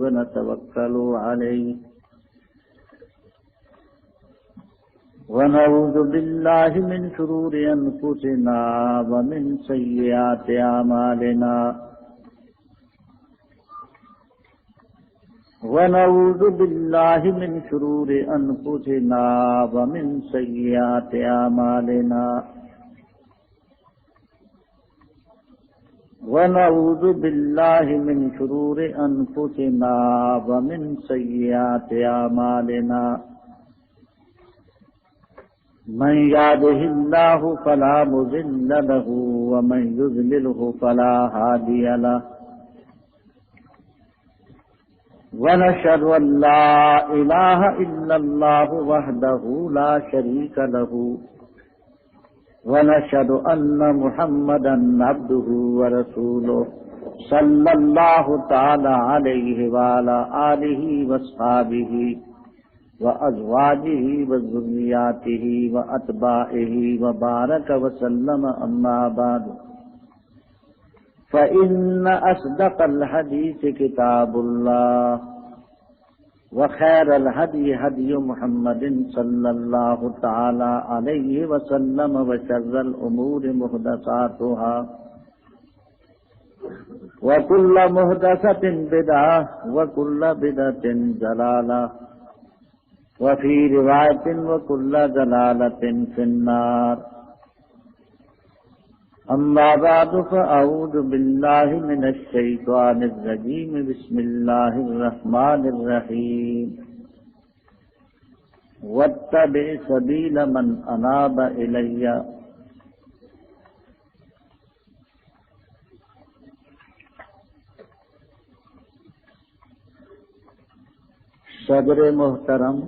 ونتوكل عليه ونعوذ بالله من شرور أنفسنا ومن سيئات أعمالنا ونعوذ بالله من شرور أنفسنا ومن سيئات أعمالنا ونعوذ بالله من شرور أنفسنا ومن سيئات أعمالنا من يهده الله فلا مضل له ومن يضلله فلا هادي له ونشهد أن لا إله إلا الله وحده لا شريك له ونشهد أن محمدا عبده ورسوله صلى الله تعالى عليه وعلى آله وأصحابه وأزواجه وذرياته وأتباعه وبارك وسلم أما بعد فإن أصدق الحديث كتاب الله وخير الهدي هدي محمد صلى الله تعالى عليه وسلم وشر الأمور محدثاتها وكل محدثة بدعة وكل بدعة ضلالة وفي رواية وكل ضلالة في النار أما بعد فأعوذ بالله من الشيطان الرجيم بسم الله الرحمن الرحيم واتبع سبيل من أناب إلي صدر محترم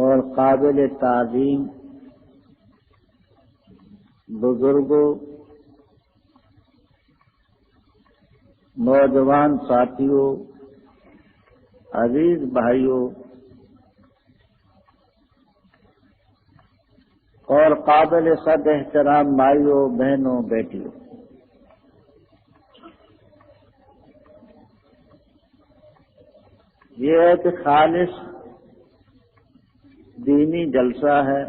اور قابل تعظیم بزرگوں، نوجوان ساتھیوں، عزیز بھائیوں اور قابل صد احترام مائیوں، بہنوں، بیٹیوں، یہ ایک خالص دینی جلسہ ہے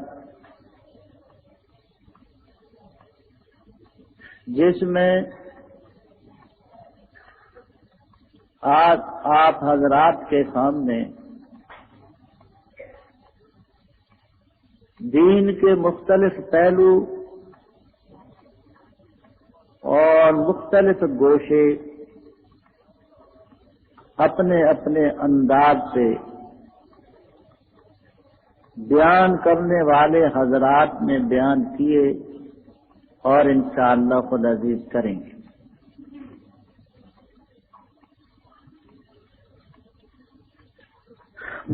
جس میں آج آپ حضرات کے سامنے دین کے مختلف پہلو اور مختلف گوشے اپنے اپنے انداز سے بیان کرنے والے حضرات نے بیان کیے اور انشاءاللہ خود عزیز کریں گے۔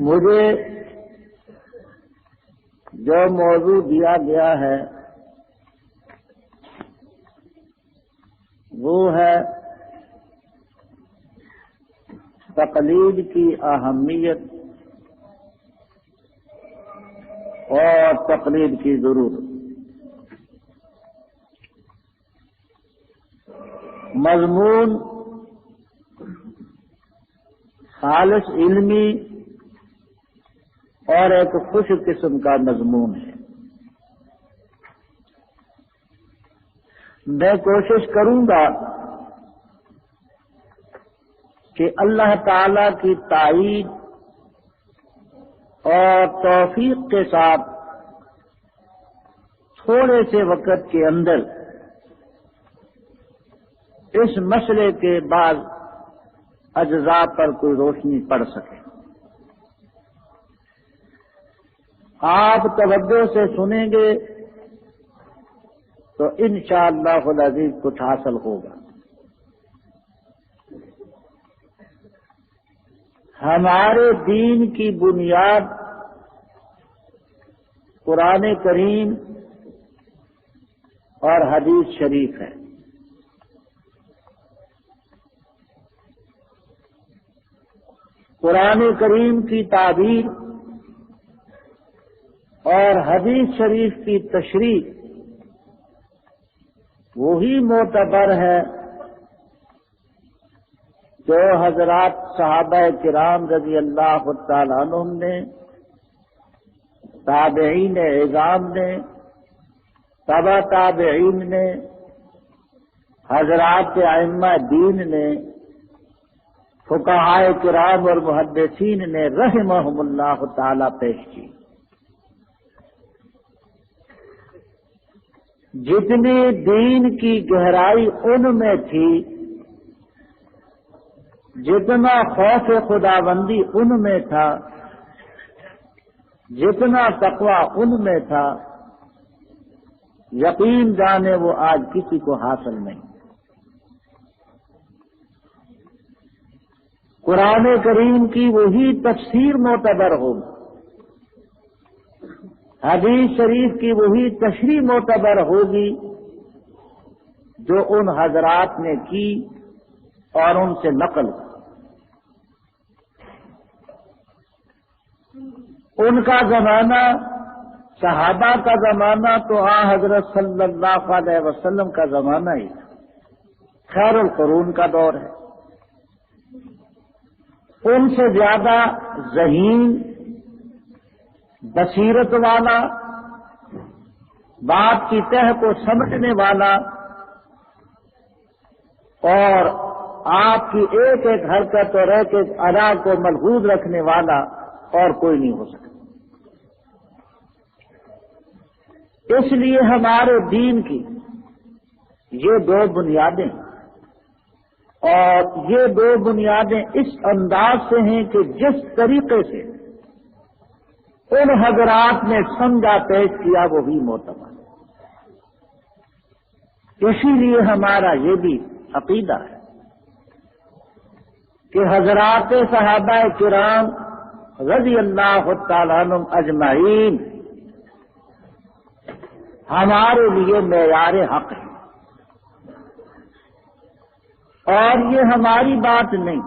مجھے جو موضوع دیا گیا ہے وہ ہے تقلید کی اہمیت اور تقلید کی ضرورت۔ مضمون خالص علمی اور ایک خوش قسم کا مضمون ہے۔ میں کوشش کروں گا کہ اللہ تعالی کی تائید اور توفیق کے ساتھ تھوڑے سے وقت کے اندر اس مسئلے کے بعد اجزاء پر کوئی روشنی پڑ سکے۔ آپ توجہ سے سنیں گے تو انشاءاللہ العزیز کچھ حاصل ہوگا۔ ہمارے دین کی بنیاد قرآن کریم اور حدیث شریف ہے۔ قرآن کریم کی تعبیر اور حدیث شریف کی تشریح وہی معتبر ہے جو حضرات صحابہ کرام رضی اللہ تعالیٰ عنہم نے، تابعین اعظام نے، تبع تابعین نے، حضرات ائمہ دین نے، فقہائے کرام اور محدثین نے رحمہم اللہ تعالی پیش کی. جتنی دین کی گہرائی ان میں تھی، جتنا خوف خداوندی ان میں تھا، جتنا تقوی ان میں تھا، یقین جانے وہ آج کسی کو حاصل نہیں. قرآن کریم کی وہی تفسیر معتبر ہوگی، حدیث شریف کی وہی تشریح معتبر ہوگی جو ان حضرات نے کی اور ان سے نقل کی. ان کا زمانہ، صحابہ کا زمانہ تو حضرت صلی اللہ علیہ وسلم کا زمانہ ہی خیر القرون کا دور ہے. ان سے زیادہ ذہین، بصیرت والا، بات کی تہ کو سمجھنے والا اور آپ کی ایک ایک حرکت اور ایک ایک ادا کو ملحوظ رکھنے والا اور کوئی نہیں ہو سکتا. اس لیے ہمارے دین کی یہ دو بنیادیں، اور یہ دو بنیادیں اس انداز سے ہیں کہ جس طریقے سے ان حضرات نے سمجھا پیش کیا وہی معتبر ہے. اسی لیے ہمارا یہ بھی عقیدہ ہے کہ حضرات صحابہ کرام رضی اللہ تعالیٰ عنہم اجمعین ہمارے لیے معیار حق ہے. اور یہ ہماری بات نہیں،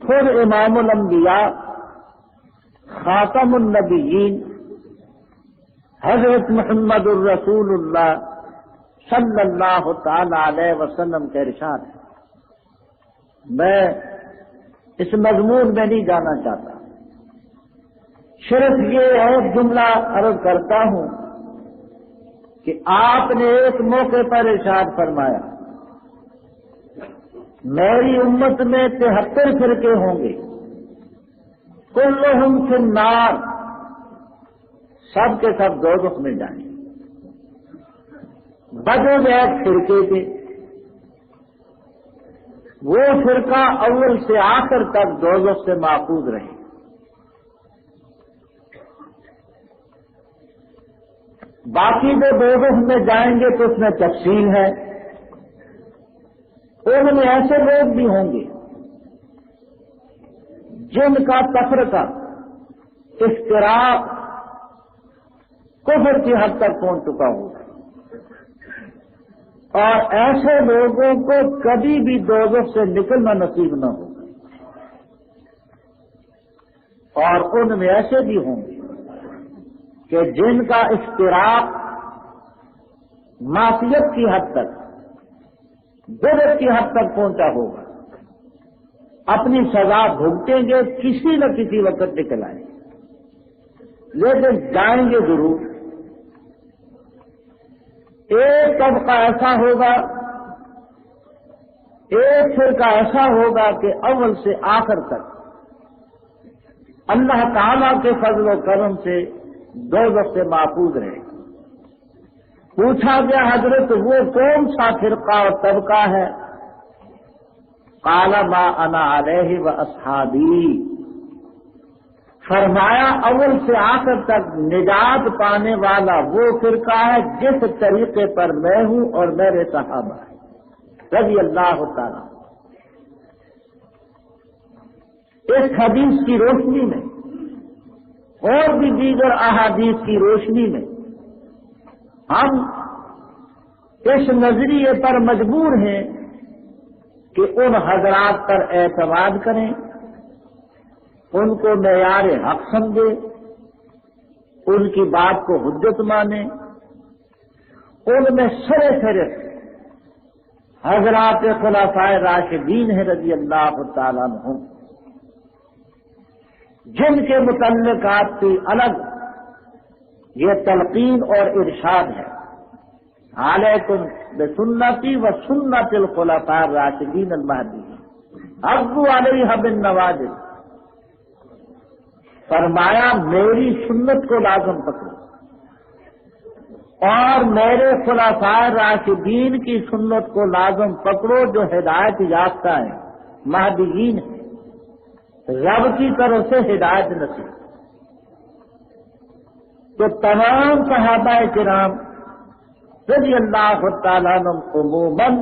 خود امام الانبیاء، خاتم النبیین، حضرت محمد الرسول اللہ صلی اللہ تعالی علیہ وسلم کا ارشاد ہے. میں اس مضمون میں نہیں جانا چاہتا، صرف یہ ایک جملہ عرض کرتا ہوں کہ آپ نے ایک موقع پر ارشاد فرمایا، میری امت میں 73 فرقے ہوں گے، کلہم فی النار، سب کے سب دوزخ میں جائیں گے، بجز ایک فرقے کے. وہ فرقہ اول سے آخر تک دوزخ سے محفوظ رہے. باقی جو دوزخ میں جائیں گے تو اس میں تفصیل ہے. ان میں ایسے لوگ بھی ہوں گے جن کا تفرقہ، اختلاف کفر کی حد تک پہنچ چکا ہوگا، اور ایسے لوگوں کو کبھی بھی دوزخ سے نکلنا نصیب نہ ہوگا. اور ان میں ایسے بھی ہوں گے کہ جن کا اختلاف معصیت کی حد تک، بدعت کی حد تک پہنچا ہوگا، اپنی سزا بھگتیں گے، کسی نہ کسی وقت نکل آئیں گے، لیکن جائیں گے ضرور. ایک طبقہ ایسا ہوگا، ایک فرقہ ایسا ہوگا کہ اول سے آخر تک اللہ تعالی کے فضل و کرم سے دوزخ سے محفوظ رہے. پوچھا گیا حضرت وہ کون سا فرقہ اور طبقہ ہے؟ قال ما انا علیہ و اصحابی. فرمایا اول سے آخر تک نجات پانے والا وہ فرقہ ہے جس طریقے پر میں ہوں اور میرے صحابہ ہیں رضی اللہ تعالی. اس حدیث کی روشنی میں اور بھی دیگر احادیث کی روشنی میں ہم اس نظریے پر مجبور ہیں کہ ان حضرات پر اعتماد کریں، ان کو معیار حق سمجھیں، ان کی بات کو حجت مانیں. ان میں سرے حضرات خلفائے راشدین ہیں رضی اللہ تعالیٰ عنہم، جن کے متعلقات کی الگ یہ تلقین اور ارشاد ہے، علیکم بسنتی و سنت الخلفاء الراشدین المہدیین عضوا علیہا بالنواجذ، فرمایا میری سنت کو لازم پکڑو اور میرے خلفاء راشدین کی سنت کو لازم پکڑو جو ہدایت یافتہ ہیں، مہدیین ہیں، رب کی طرف سے ہدایت نصیب۔ تو تمام صحابہ کرام رضی اللہ تعالیٰ عنہم عموماً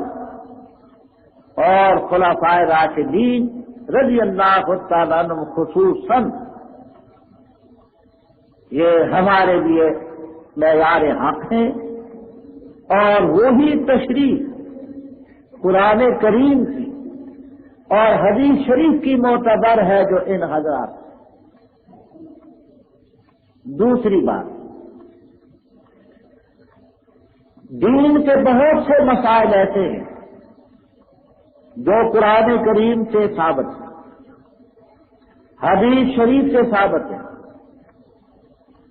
اور خلفاء راشدین رضی اللہ تعالیٰ عنہم خصوصاً یہ ہمارے لیے معیار حق ہیں، اور وہی تشریح قرآن کریم کی اور حدیث شریف کی معتبر ہے جو ان حضرات۔ دوسری بات، دین کے بہت سے مسائل ایسے ہیں جو قرآن کریم سے ثابت ہیں، حدیث شریف سے ثابت ہیں،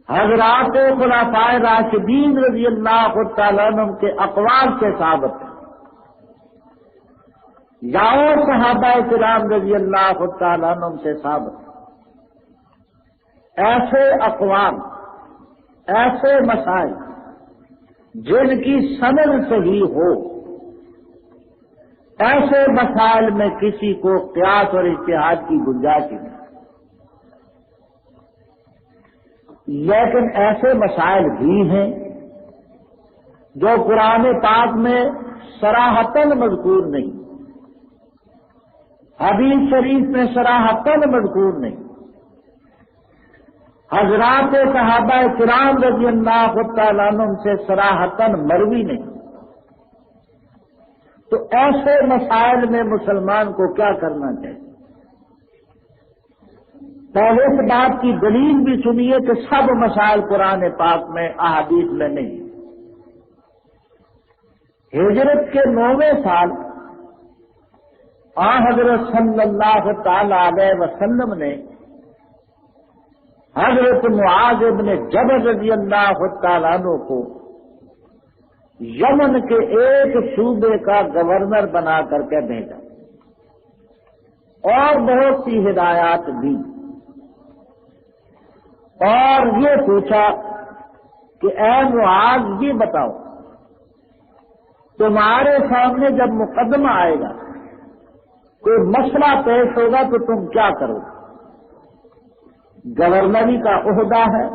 حضرات خلفاء راشدین رضی اللہ تعالیٰ عنہ کے اقوال سے ثابت ہیں، یا صحابہ کرام رضی اللہ تعالیٰ عنہ سے ثابت ہیں۔ ایسے اقوام، ایسے مسائل جن کی سند صحیح ہو، ایسے مسائل میں کسی کو قیاس اور اجتہاد کی گنجائش نہیں، لیکن ایسے مسائل بھی ہیں جو قرآن پاک میں صراحتاً مذکور نہیں، حدیث شریف میں صراحتاً مذکور نہیں، حضرات صحابہ کرام رضی اللہ تعالیٰ عنہ سے صراحتاً مروی نہیں۔ تو ایسے مسائل میں مسلمان کو کیا کرنا چاہیے؟ پہلے اس بات کی دلیل بھی سنیے کہ سب مسائل قرآن پاک میں احادیث میں نہیں۔ ہجرت کے 9ویں سال حضرت صلی اللہ تعالی علیہ وسلم نے حضرت معاذ بن جبل رضی اللہ تعالیٰ عنہ کو یمن کے ایک صوبے کا گورنر بنا کر کے بھیجا اور بہت سی ہدایات دی، اور یہ پوچھا کہ اے معاذ یہ بتاؤ تمہارے سامنے جب مقدمہ آئے گا، کوئی مسئلہ پیش ہوگا تو تم کیا کرو گے؟ گورنری کا عہدہ ہے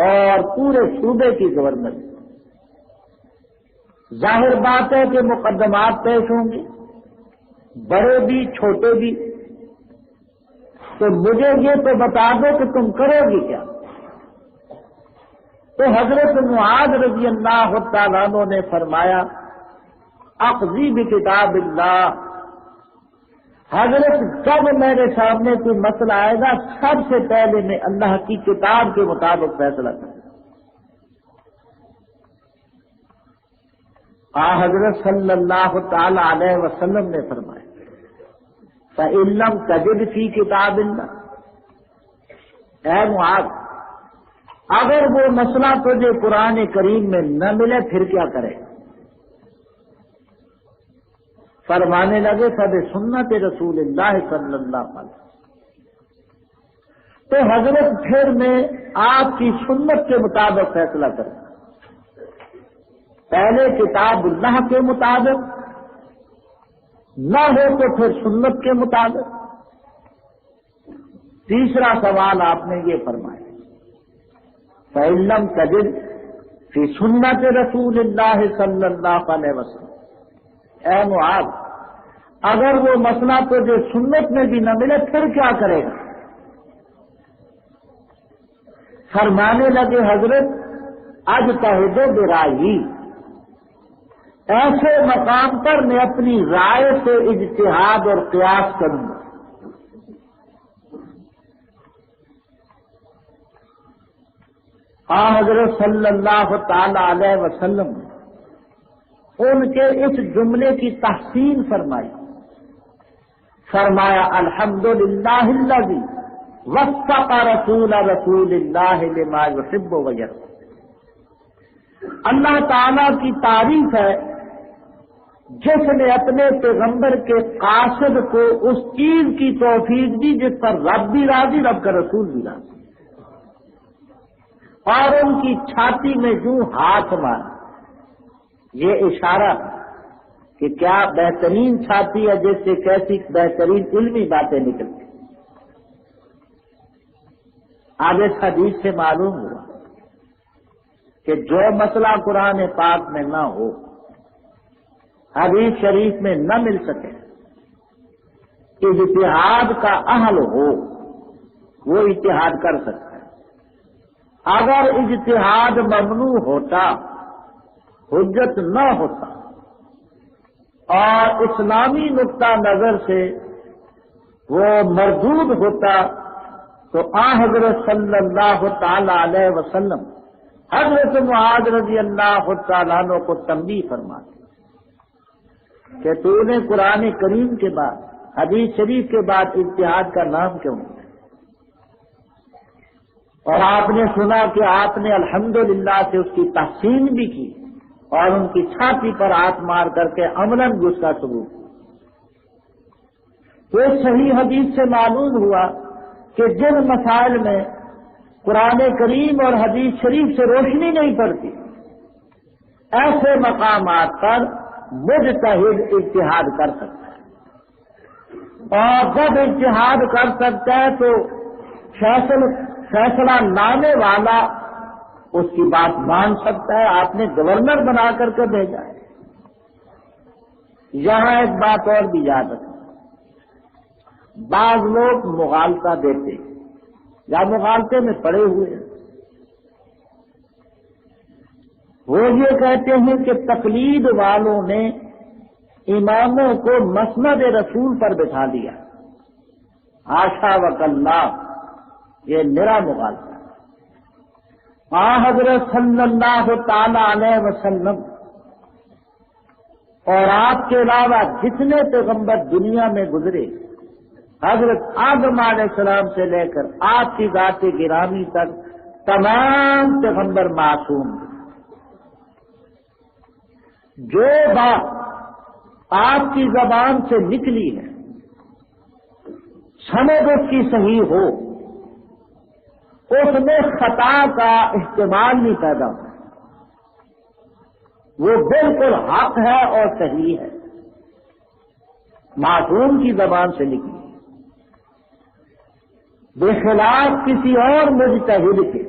اور پورے صوبے کی گورنری، ظاہر بات ہے کہ مقدمات پیش ہوں گے، بڑے بھی چھوٹے بھی، تو مجھے یہ تو بتا دو کہ تم کرو گی کیا؟ تو حضرت معاذ رضی اللہ تعالیٰ عنہ نے فرمایا اقضی بکتاب اللہ، حضرت جب میرے سامنے کوئی مسئلہ آئے گا سب سے پہلے میں اللہ کی کتاب کے مطابق فیصلہ کروں۔ حضرت صلی اللہ تعالی علیہ وسلم نے فرمایا فَإِن لَّمْ تَجِدْ فِي كِتَابِ اللَّهِ، اے معاذ اگر وہ مسئلہ تجھے قرآن کریم میں نہ ملے پھر کیا کرے؟ فرمانے لگے فَبِسُنَّتِ رسول اللہ صلی اللہ علیہ وسلم، تو حضرت پھر میں آپ کی سنت کے مطابق فیصلہ کروں، پہلے کتاب اللہ کے مطابق، نہ ہو تو پھر سنت کے مطابق۔ تیسرا سوال آپ نے یہ فرمایا فَإِن لَّمْ تَجِدْ فِي سُنَّتِ رسول اللہ صلی اللہ علیہ وسلم، اے معاذ اگر وہ مسئلہ تجھے سنت میں بھی نہ ملے پھر کیا کرے گا؟ فرمانے لگے حضرت اجتہد برائیی، ایسے مقام پر میں اپنی رائے سے اجتہاد اور قیاس کروں گا۔ حضرت صلی اللہ تعالی علیہ وسلم ان کے اس جملے کی تحسین فرمائی، فرمایا الحمدللہ الذی وفق رسول اللہ لما یحب ویرضی۔ اللہ تعالی کی تعریف ہے جس نے اپنے پیغمبر کے قاصد کو اس چیز کی توفیق دی جس پر رب بھی راضی، رب کا رسول بھی راضی، اور ان کی چھاتی میں یوں ہاتھ مارا۔ یہ اشارہ کہ کیا بہترین چھاتی ہے جس سے کیسی بہترین علمی باتیں نکلتی۔ آج اس حدیث سے معلوم ہوا کہ جو مسئلہ قرآن پاک میں نہ ہو، حدیث شریف میں نہ مل سکے، اجتہاد کا اہل ہو وہ اجتہاد کر سکتا ہے۔ اگر اجتہاد ممنوع ہوتا، حجت نہ ہوتا اور اسلامی نقطہ نظر سے وہ مردود ہوتا تو حضرت صلی اللہ تعالی علیہ وسلم حضرت معاذ رضی اللہ تعالیٰ عنہ کو تنبیہ فرماتے کہ تو نے قرآن کریم کے بعد، حدیث شریف کے بعد اجتہاد کا نام کیوں لیا؟ اور آپ نے سنا کہ آپ نے الحمدللہ سے اس کی تحسین بھی کی اور ان کی چھاتی پر ہاتھ مار کر کے عملاً اس کا ثبوت کیا۔ تو اس صحیح حدیث سے معلوم ہوا کہ جن مسائل میں قرآن کریم اور حدیث شریف سے روشنی نہیں پڑتی، ایسے مقامات پر مجتہد اجتہاد کر سکتا ہے، اور جب اجتہاد کر سکتا ہے تو فیصلہ لانے والا اس کی بات مان سکتا ہے۔ آپ نے گورنر بنا کر کے بھیجا ہے۔ یہاں ایک بات اور بھی یاد رکھنا، بعض لوگ مغالطہ دیتے یا مغالطے میں پڑے ہوئے ہیں، وہ یہ کہتے ہیں کہ تقلید والوں نے اماموں کو مسند رسول پر بٹھا دیا، حاشا وکلا، یہ نرا مغالطہ۔ حضرت صلی اللہ تعالی علیہ وسلم اور آپ کے علاوہ جتنے پیغمبر دنیا میں گزرے، حضرت آدم علیہ السلام سے لے کر آپ کی ذات گرامی تک تمام پیغمبر معصوم ہیں۔ جو بات آپ کی زبان سے نکلی ہے سند اس کی صحیح ہو، اس میں خطا کا احتمال نہیں پیدا ہو، وہ بالکل حق ہے اور صحیح ہے، معصوم کی زبان سے نکلی، بخلاف کسی اور مجتہد کے۔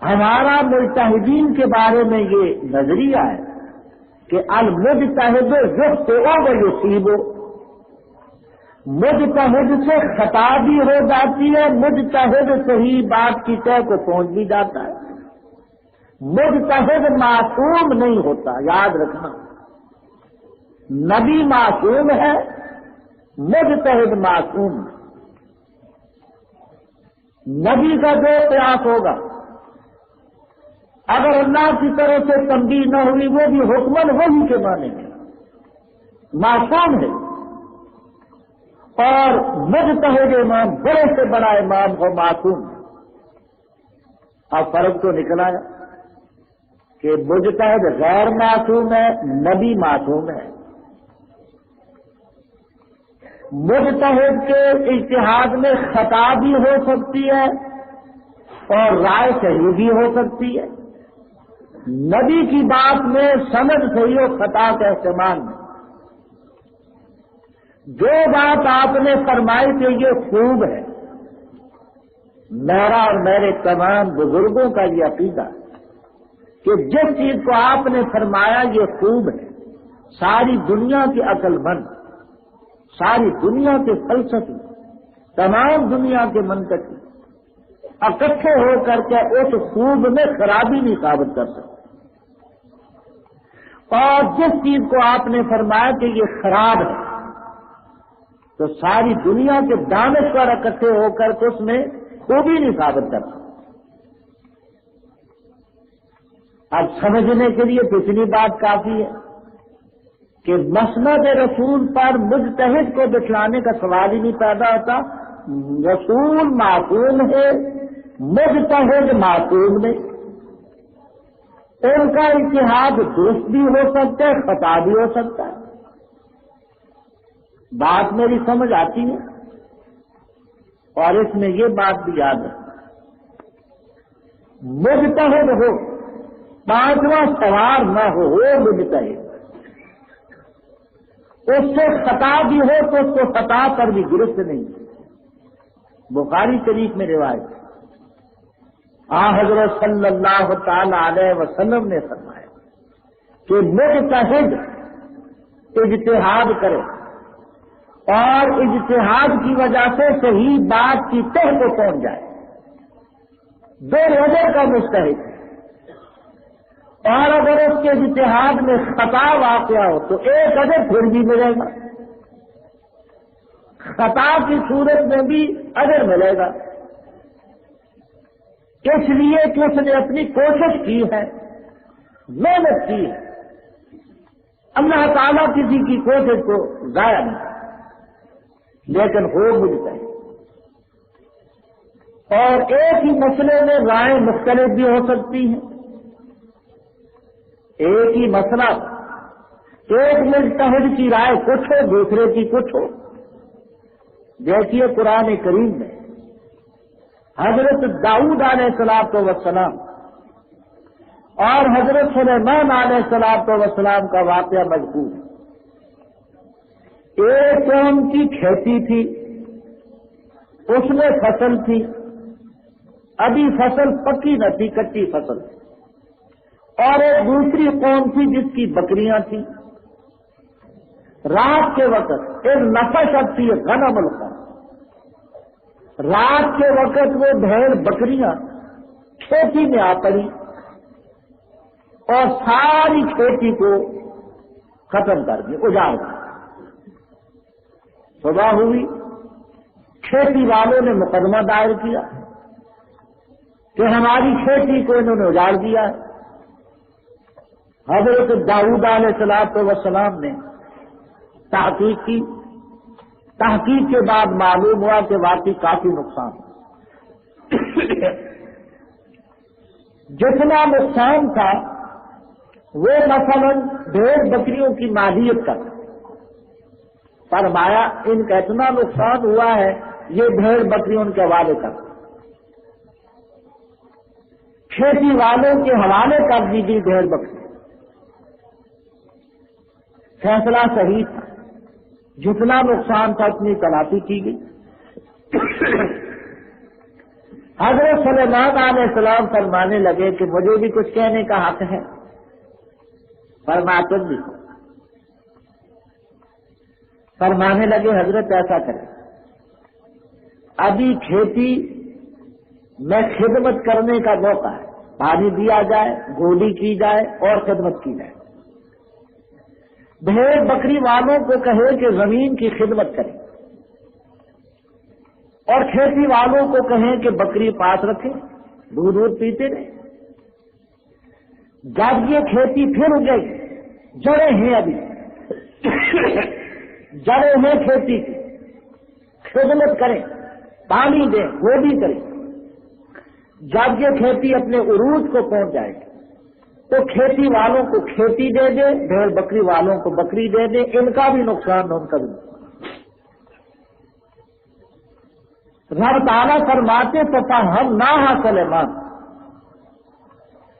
ہمارا مجتہدین کے بارے میں یہ نظریہ ہے کہ المجتہد یخطئ و یصیب، مجتہد سے خطا بھی ہو جاتی ہے، مجتہد صحیح بات کی طے کو پہنچ بھی جاتا ہے۔ مجتہد معصوم نہیں ہوتا، یاد رکھنا، نبی معصوم ہے، مجتہد معصوم ہے۔ نبی کا جو قیاس ہوگا اگر اللہ کی طرف سے تنبیہ نہ ہوئی وہ بھی حکمن وہی کے معنی میں معصوم ہے، اور مجتہد امام بڑے سے بڑا امام ہو معصوم ہے۔ اب فرق تو نکلا ہے کہ مجتہد غیر معصوم ہے، نبی معصوم ہے۔ مجتہد کے اجتہاد میں خطا بھی ہو سکتی ہے اور رائے صحیح بھی ہو سکتی ہے۔ نبی کی بات میں سند صحیح و خطا کا احتمال نہیں۔ جو بات آپ نے فرمائی کہ یہ خوب ہے، میرا اور میرے تمام بزرگوں کا یہ عقیدہ ہے کہ جس چیز کو آپ نے فرمایا یہ خوب ہے، ساری دنیا کی عقل مند، ساری دنیا کے فلسفی، تمام دنیا کے منطقی اکٹھے ہو کر کے اس خوب میں خرابی نہیں ثابت کر سکتے، اور جس چیز کو آپ نے فرمایا کہ یہ خراب ہے تو ساری دنیا کے دانشور اکٹھے ہو کر کے اس میں خوبی نہیں ثابت کر سکتے۔ اب سمجھنے کے لیے تو اتنی بات کافی ہے کہ مسند رسول پر مجتہد کو بٹھلانے کا سوال ہی نہیں پیدا ہوتا. رسول معصوم ہے، مجتہد معصوم نہیں. ان کا اجتہاد درست بھی ہو سکتا ہے، خطا بھی ہو سکتا ہے. بات میری سمجھ آتی ہے. اور اس میں یہ بات بھی یاد ہے، مجتہد ہو، پانچواں سوار نہ ہو، وہ مجتہد. اس سے خطا بھی ہو تو اس کو خطا پر بھی گرفت نہیں. بخاری شریف میں روایت ہے، حضرت صلی اللہ تعالی علیہ وسلم نے فرمایا کہ مجتہد اجتہاد کرے اور اجتہاد کی وجہ سے صحیح بات کی تہ کو پہنچ جائے، 2 وجہ کا مجتہد ہے. اور اگر اس کے اجتہاد میں خطا واقع ہو تو 1 اجر پھر بھی ملے گا، خطا کی صورت میں بھی اجر ملے گا، اس لیے کہ اس نے اپنی کوشش کی ہے، محنت کی ہے. اللہ تعالیٰ کسی کی کوشش کو ضائع نہیں، لیکن ہو ملتا ہے. اور ایک ہی مسئلے میں رائے مختلف بھی ہو سکتی ہیں. ایک ہی مسئلہ، ایک مجتہد کی رائے کچھ ہو، دوسرے کی کچھ ہو. دیکھیے قرآن کریم میں حضرت داؤد علیہ السلام اور حضرت سلیمان علیہ السلام کا واقعہ مذکور ہے. ایک قوم کی کھیتی تھی، اس میں فصل تھی، ابھی فصل پکی نہ تھی، کچی فصل تھی. اور ایک دوسری قوم تھی جس کی بکریاں تھیں. رات کے وقت ایک نفش تھی غنم القوم، رات کے وقت وہ بھیڑ بکریاں کھیتی میں آ پڑی اور ساری کھیتی کو ختم کر دی، اجاڑ دی. صبح ہوئی، کھیتی والوں نے مقدمہ دائر کیا کہ ہماری کھیتی کو انہوں نے اجاڑ دیا ہے. حضرت داؤد علیہ السلام نے تحقیق کی. تحقیق کے بعد معلوم ہوا کہ واقعی کافی نقصان. جتنا نقصان تھا وہ مثلا بھیڑ بکریوں کی مالیت کا فرمایا، ان کا اتنا نقصان ہوا ہے، یہ بھیڑ بکریوں کے حوالے کر، کھیتی والوں کے حوالے کر دی گئی بھیڑ بکری. فیصلہ صحیح تھا، جتنا نقصان تھا اتنی تلافی کی گئی. حضرت سلیمان علیہ السلام فرمانے لگے کہ مجھے بھی کچھ کہنے کا حق ہے. فرماتے بھی فرمانے لگے حضرت ایسا کریں، ابھی کھیتی میں خدمت کرنے کا موقع ہے، پانی دیا جائے، گوڈی کی جائے اور خدمت کی جائے. بھیڑ بکری والوں کو کہے کہ زمین کی خدمت کریں اور کھیتی والوں کو کہیں کہ بکری پاس رکھیں، دودھ پیتے رہیں. جب یہ کھیتی پھر اگے گی، جڑیں ہیں ابھی جڑیں ہیں کھیتی کی، خدمت کریں، پانی دیں، وہ بھی کریں. جب یہ کھیتی اپنے عروج کو پہنچ جائے گی تو کھیتی والوں کو کھیتی دے دے، بھیڑ بکری والوں کو بکری دے دے، ان کا بھی نقصان ان کا بھی نقصان. رب تعالیٰ فرماتے پتا ہم نہ سلیمان،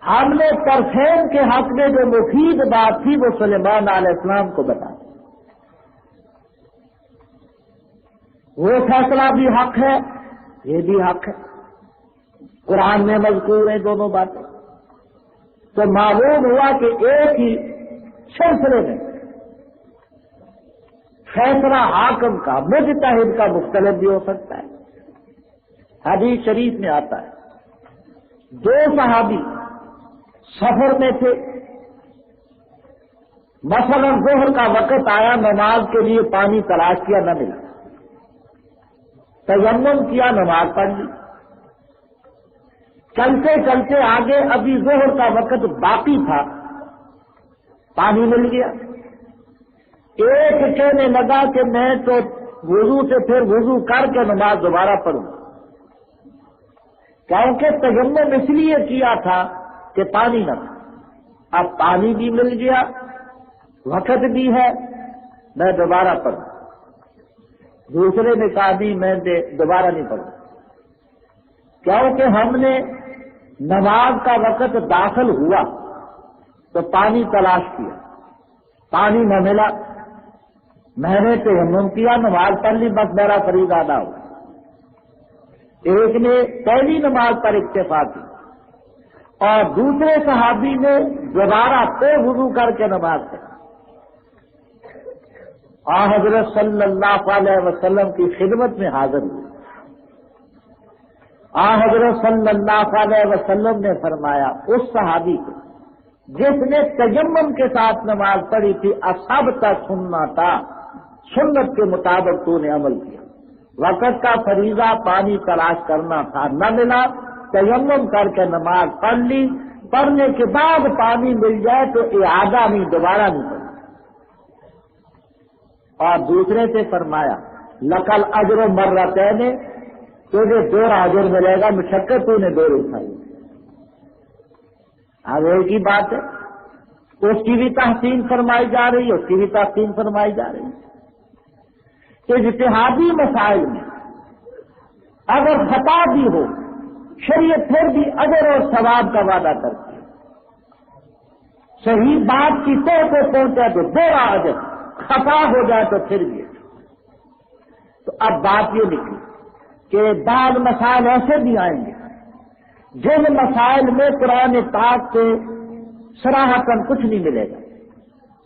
ہم نے ترسیم کے حق میں جو مفید بات تھی وہ سلیمان علیہ السلام کو بتا. وہ فیصلہ بھی حق ہے، یہ بھی حق ہے. قرآن میں مذکور ہیں دونوں باتیں. تو معلوم ہوا کہ ایک ہی سلسلے میں فیصلہ حاکم کا، مجتہد کا مختلف بھی ہو سکتا ہے. حدیث شریف میں آتا ہے 2 صحابی سفر میں تھے، مثلا ظہر کا وقت آیا، نماز کے لیے پانی تلاش کیا، نہ ملا، تیمم کیا، نماز پڑھ لی. چلتے چلتے آگے ابھی ظہر کا وقت باقی تھا، پانی مل گیا۔ ایک کہنے لگا کہ میں تو وضو سے پھر وضو کر کے نماز دوبارہ پڑھوں، کیونکہ تیمم اس لیے کیا تھا کہ پانی نہ تھا، اب پانی بھی مل گیا، وقت بھی ہے، میں دوبارہ پڑھوں۔ دوسرے نے کہا نہیں، میں دوبارہ نہیں پڑھوں، کیونکہ ہم نے نماز کا وقت داخل ہوا تو پانی تلاش کیا، پانی نہ ملا، میں نے تیمم کیا، نماز پڑھ لی، بس میرا فریضہ ادا ہوا۔ ایک نے پہلی نماز پر اکتفا کی اور دوسرے صحابی نے دوبارہ پھر وضو کر کے نماز پڑھی۔ حضرت صلی اللہ علیہ وسلم کی خدمت میں حاضر ہوئی۔ حضرت صلی اللہ علیہ وسلم نے فرمایا اس صحابی کو جس نے تیمم کے ساتھ نماز پڑھی تھی، اصابتا سننا تھا، سنت کے مطابق تو نے عمل کیا، وقت کا فریضہ پانی تلاش کرنا تھا، نہ ملا، تیمم کر کے نماز پڑھ لی، پڑھنے کے بعد پانی مل جائے تو اعادہ نہیں، دوبارہ نہیں پڑھنا۔ اور دوسرے سے فرمایا لکل اجر مرتین، تجھے 2 اجر ملے گا، مشقت تو نے 2 اٹھائی۔ اب ایک ہی بات ہے، اس کی بھی تحسین فرمائی جا رہی ہے، اس کی بھی تحسین فرمائی جا رہی ہے کہ اجتہادی مسائل میں اگر خطا بھی ہو، شریعت پھر بھی اجر اور ثواب کا وعدہ کرتی ہے۔ صحیح بات کی طے کو پہنچا تو 2 اجر، خطا ہو جائے تو پھر بھی۔ تو اب بات یہ نکلی کہ بعض مسائل ایسے بھی آئیں گے جن مسائل میں قرآن پاک سے صراحتاً کچھ نہیں ملے گا،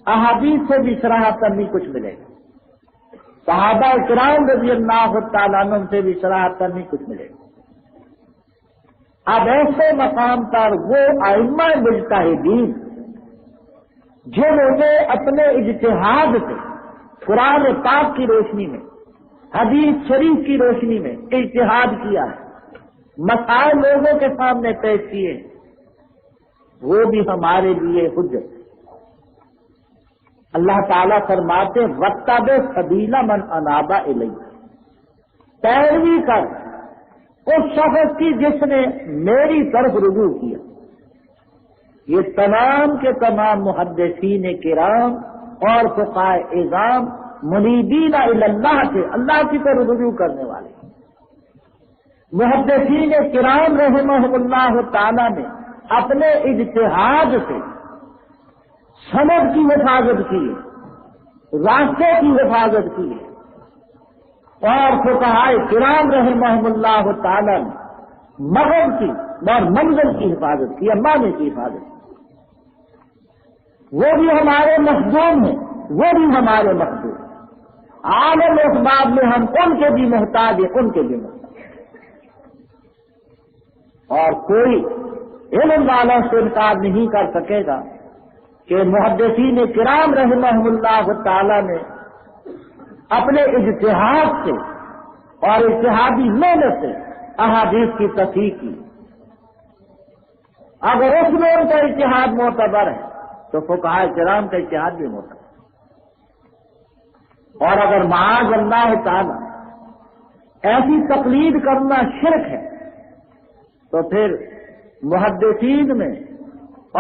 احادیث سے بھی صراحتاً نہیں کچھ ملے گا، صحابہ کرام رضی اللہ تعالیٰ عنہ سے بھی صراحتاً نہیں کچھ ملے گا۔ اب ایسے مقام پر وہ ائمہ مجتہدین جنہوں نے اپنے اجتہاد سے قرآن پاک کی روشنی میں، حدیث شریف کی روشنی میں اجتہاد کیا ہے، مسائل لوگوں کے سامنے پیش کیے، وہ بھی ہمارے لیے حجت۔ اللہ تعالیٰ فرماتے وَاتَّبِعْ سَبِیلَ مَنْ أَنَابَ إِلَیَّ، پیروی کر اس شخص کی جس نے میری طرف رجوع کیا۔ یہ تمام کے تمام محدثین کرام اور فقہاء اعظام منیبین الی اللہ سے، اللہ کی طرف رجوع کرنے والے محدثین کرام رحمہم اللہ تعالی نے اپنے اجتہاد سے سند کی حفاظت کی ہے، راستے کی حفاظت کی ہے، اور فقہاء کرام رحمہم اللہ تعالی نے مغرب کی اور منزل کی حفاظت کی، معنی کی حفاظت کی۔ وہ بھی ہمارے مخدوم ہیں، وہ بھی ہمارے مخدوم، عالم اسباب میں ہم ان کے بھی محتاج ہیں، ان کے بھی محتاج، اور کوئی علم والا سے انکار نہیں کر سکے گا کہ محدثین کرام رحمہم اللہ تعالی نے اپنے اجتہاد سے اور اجتہادی محنت سے احادیث کی تصحیح کی۔ اگر اس میں ان کا اجتہاد معتبر ہے تو فقہاء کرام کا اجتہاد بھی معتبر، اور اگر معاذ اللہ تعالی ایسی تقلید کرنا شرک ہے تو پھر محدثین میں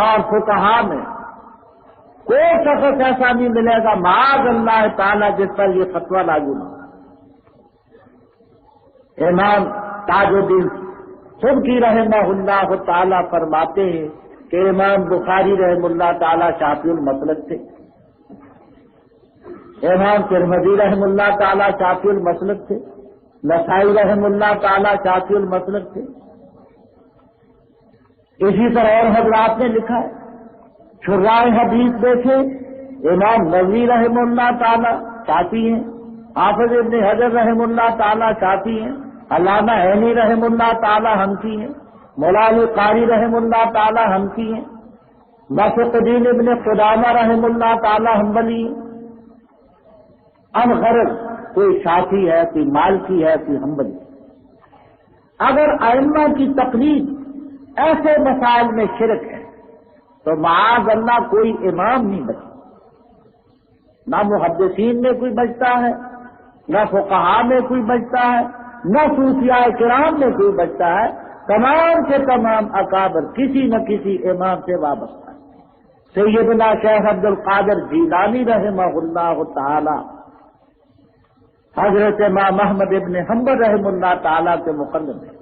اور فقہاء میں کوئی شخص ایسا نہیں ملے گا معاذ اللہ تعالی جس پر یہ فتویٰ لاگو نہ ہو۔ امام تاج الدین سبکی رحمہ اللہ تعالی فرماتے ہیں کہ امام بخاری رحم اللہ تعالی شافعی المسلک تھے، امام ترمذی رحم اللہ تعالی شافعی المسلک تھے، نسائی رحم اللہ تعالی شافعی المسلک تھے۔ اسی طرح اور حضرات نے لکھا ہے، شراح حدیث دیکھے امام نووی رحم اللہ تعالی شافعی ہیں، حافظ ابن حجر رحم اللہ تعالی شافعی ہیں، علامہ عینی رحم اللہ تعالی حنفی ہیں، مولانا قاری رحم اللہ تعالی حنفی ہیں، ناصر الدین ابن قدامہ رحم اللہ تعالی حنبلی ہیں۔ اب غرض کوئی شافعی ہے، کوئی مالکی ہے، کوئی حنبلی۔ اگر ائمہ کی تقلید ایسے مسائل میں شرک ہے تو معاذ اللہ کوئی امام نہیں بچا، نہ محدثین میں کوئی بچتا ہے، نہ فقہاء میں کوئی بچتا ہے، نہ صوفیاء کرام میں کوئی بچتا ہے، تمام کے تمام اکابر کسی نہ کسی امام سے وابستہ ہے۔ سیدنا شیخ عبد القادر جیلانی رحمہ اللہ تعالی، حضرت امام محمد ابن حنبل رحمہ اللہ تعالی کے مقدم ہے،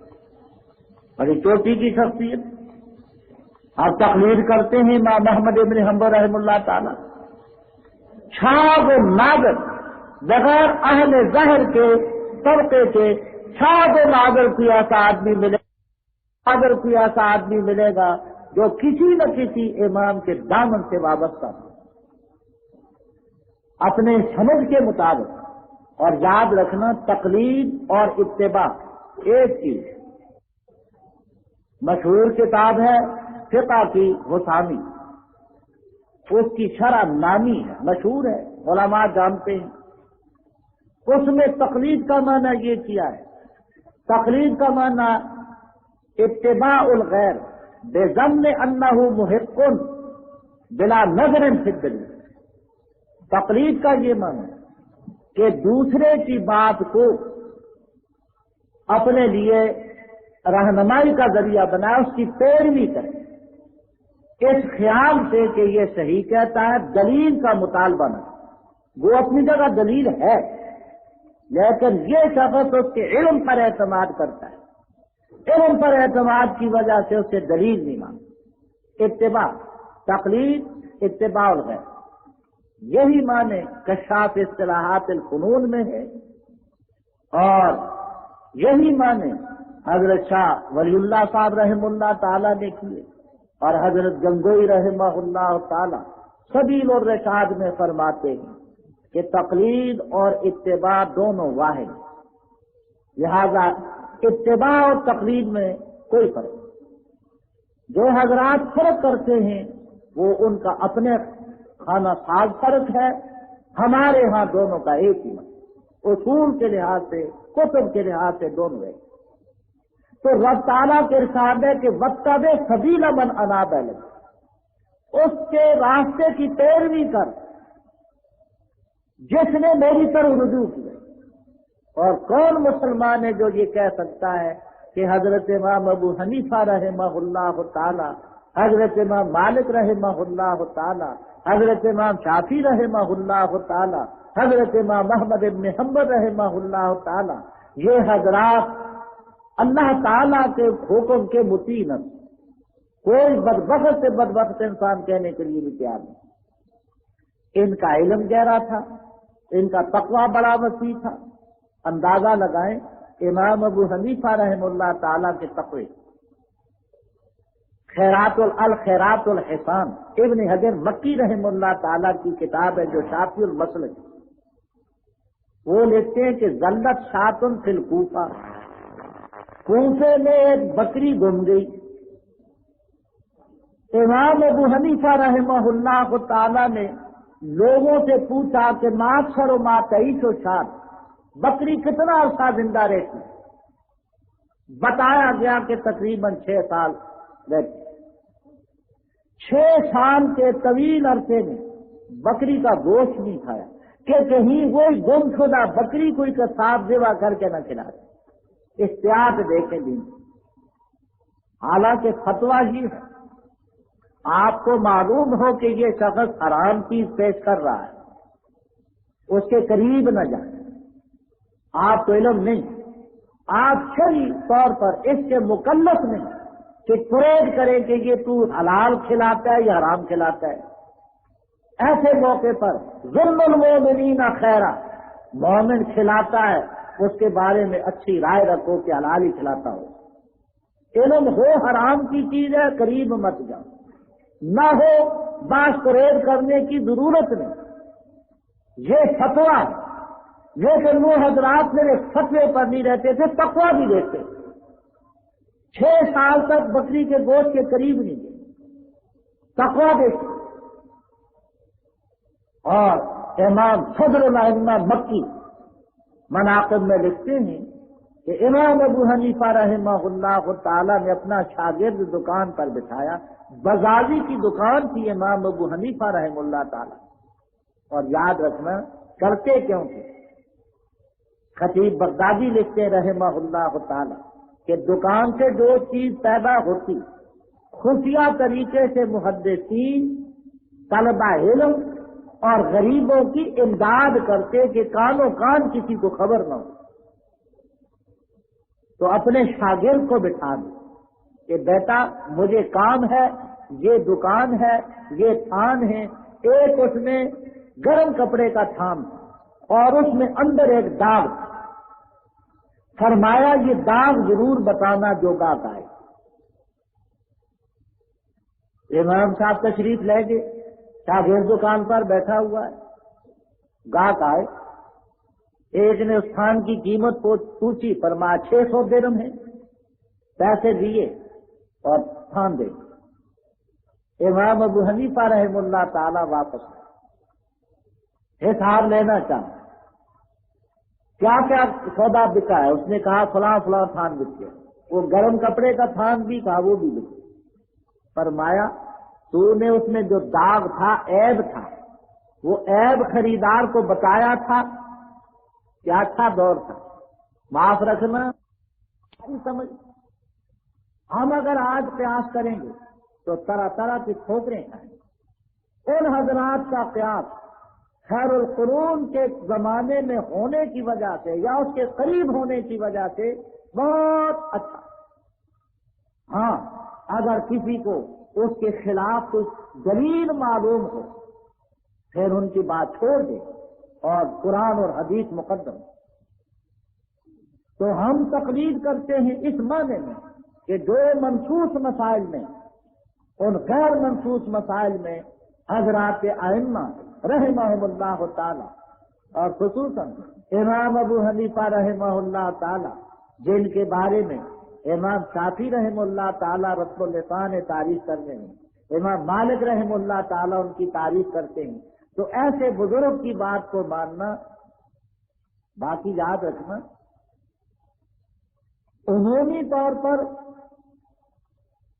بڑی چوٹی کی شخصیت، آپ تقلید کرتے ہیں امام محمد ابن حنبل رحمہ اللہ تعالی، چھاگ و نادر بغیر اہل ظہر کے طبقے کے چھاگ و نادر کوئی ایسا آدمی ملے گا، اگر کوئی ایسا آدمی ملے گا جو کسی نہ کسی امام کے دامن سے وابستہ ہو اپنے سمجھ کے مطابق۔ اور یاد رکھنا تقلید اور اتباع ایک چیز ہے۔ مشہور کتاب ہے فقہ کی حسامی، اس کی شرح نامی ہے، مشہور ہے، علماء جانتے ہیں۔ اس میں تقلید کا معنی یہ کیا ہے، تقلید کا معنی اتباع الغیر بضمن انہ محق بلا نظر فی الدلیل۔ تقلید کا یہ معنی کہ دوسرے کی بات کو اپنے لیے رہنمائی کا ذریعہ بنائے، اس کی پیروی کرے اس خیال سے کہ یہ صحیح کہتا ہے، دلیل کا مطالبہ نہ، وہ اپنی جگہ دلیل ہے لیکن یہ شخص اس کے علم پر اعتماد کرتا ہے، علم پر اعتماد کی وجہ سے اسے دلیل نہیں مانتا۔ اتباع تقلید اتباع الغیر، یہی معنی کشاف اصطلاحات الفنون میں ہے، اور یہی معنی حضرت شاہ ولی اللہ صاحب رحمہ اللہ تعالی نے کیے، اور حضرت گنگوئی رحمہ اللہ تعالی سبیل الرشاد میں فرماتے ہیں کہ تقلید اور اتباع دونوں واحد ہیں، لہذا اتباع اور تقلید میں کوئی فرق نہیں۔ جو حضرات فرق کرتے ہیں وہ ان کا اپنے خانہ ساز فرق ہے، ہمارے ہاں دونوں کا ایک ہی مطلب، اصول کے لحاظ سے کتب کے لحاظ سے دونوں ایک۔ تو رب تعالیٰ کے ارشاد ہے کہ واتبع سبیل من اناب الیہ، اس کے راستے کی پیروی کر جس نے میری طرف رجوع کیا۔ اور کون مسلمان ہے جو یہ کہہ سکتا ہے کہ حضرت امام ابو حنیفہ رحمہ اللہ تعالی، حضرت امام مالک رحمہ اللہ تعالی، حضرت امام شافعی رحمہ اللہ تعالی، حضرت امام محمد ابن حنبل رحمہ اللہ تعالی، یہ حضرات اللہ تعالیٰ کے حکم کے مطیع نہ، کوئی بدبخت سے بدبخت انسان کہنے کے لیے بھی تیار نہیں۔ ان کا علم گہرا تھا، ان کا تقوی بڑا وسیع تھا۔ اندازہ لگائیں امام ابو حنیفہ رحمہ اللہ تعالیٰ کے تقوی، خیرات الحسان ابن حجر مکی رحمہ اللہ تعالیٰ کی کتاب ہے جو شافعی المسلک، وہ لکھتے ہیں کہ ذلت شاتن فی الکوفہ، کوفے میں ایک بکری گم گئی۔ امام ابو حنیفہ رحمہ اللہ تعالیٰ نے لوگوں سے پوچھا کہ ما اکثر و ما تعیش و شاد، بکری کتنا عرصہ زندہ رہتی؟ بتایا گیا کہ تقریباً 6 سال رہتی۔ 6 سال کے طویل عرصے میں بکری کا گوشت نہیں کھایا کہ کہیں وہی گم شدہ بکری کوئی کا صاف ذبح کر کے نہ کھلا دے۔ احتیاط دیکھیں دین، حالانکہ فتویٰ ہی ہے، آپ کو معلوم ہو کہ یہ شخص حرام چیز پیش کر رہا ہے، اس کے قریب نہ جائیں، آپ کو علم نہیں، آپ شرعی طور پر اس کے مکلف نہیں کہ پریڈ کریں کہ یہ تو حلال کھلاتا ہے یا حرام کھلاتا ہے۔ ایسے موقع پر ظلم المومنین خیرا، مومن کھلاتا ہے اس کے بارے میں اچھی رائے رکھو کہ حلال ہی کھلاتا ہو۔ علم ہو حرام کی چیز ہے قریب مت جاؤ، نہ ہو باس پریڈ کرنے کی ضرورت نہیں، یہ فتویٰ ہے۔ لیکن وہ حضرات میرے فتوے پر نہیں رہتے تھے، تقویٰ بھی دیتے، 6 سال تک بکری کے گوشت کے قریب نہیں گئے، تقویٰ دیتے۔ اور امام صدر الائمہ مکی مناقب میں لکھتے ہیں کہ امام ابو حنیفہ رحمہ اللہ تعالی نے اپنا شاگرد دکان پر بٹھایا. بزازی کی دکان تھی امام ابو حنیفہ رحمہ اللہ تعالی. اور یاد رکھنا کرتے کیوں تھے؟ خطیب بغدادی لکھتے رحمہ اللہ تعالی کہ دکان سے جو چیز پیدا ہوتی خفیہ طریقے سے محدثین طلبہ علم اور غریبوں کی امداد کرتے کہ کانوں کان کسی کو خبر نہ ہو. تو اپنے شاگرد کو بٹھا دو کہ بیٹا مجھے کام ہے، یہ دکان ہے، یہ تھان ہے. ایک اس میں گرم کپڑے کا تھان اور اس میں اندر ایک داغ. فرمایا یہ داغ ضرور بتانا جو گاہک آئے. امام صاحب تشریف لے گئے، شاگرد دکان پر بیٹھا ہوا ہے. گاہک آئے، ایک نے اس تھان کی قیمت پوچھی، فرمایا 600 درہم ہے. پیسے دیے اور تھان دے. امام ابو حنیفہ رحمہ اللہ تعالی واپس آئے، حساب لینا چاہتے کیا کیا سودا بکا ہے. اس نے کہا فلاں فلاں تھان بک گیا. وہ گرم کپڑے کا تھان بھی کہا وہ بھی بک گیا. فرمایا تو نے اس میں جو داغ تھا، عیب تھا، وہ عیب خریدار کو بتایا تھا کیا اچھا دور تھا؟ معاف رکھنا سمجھ. ہم اگر آج قیاس کریں گے تو طرح طرح کی ٹھوکریں کھائیں گے. ان حضرات کا قیاس خیر القرون کے زمانے میں ہونے کی وجہ سے یا اس کے قریب ہونے کی وجہ سے بہت اچھا. ہاں اگر کسی کو اس کے خلاف کچھ دلیل معلوم ہو پھر ان کی بات چھوڑ دے اور قرآن اور حدیث مقدم. تو ہم تقلید کرتے ہیں اس معنی میں کہ جو منصوص مسائل میں، ان غیر منصوص مسائل میں حضرات ائمہ رحمہم اللہ تعالی اور خصوصاً امام ابو حنیفہ رحمہ اللہ تعالی جن کے بارے میں امام شافعی رحمہ اللہ تعالی رب اللسان تعریف کرتے ہیں، امام مالک رحمہ اللہ تعالی ان کی تعریف کرتے ہیں، تو ایسے بزرگ کی بات کو ماننا. باقی یاد رکھنا عمومی طور پر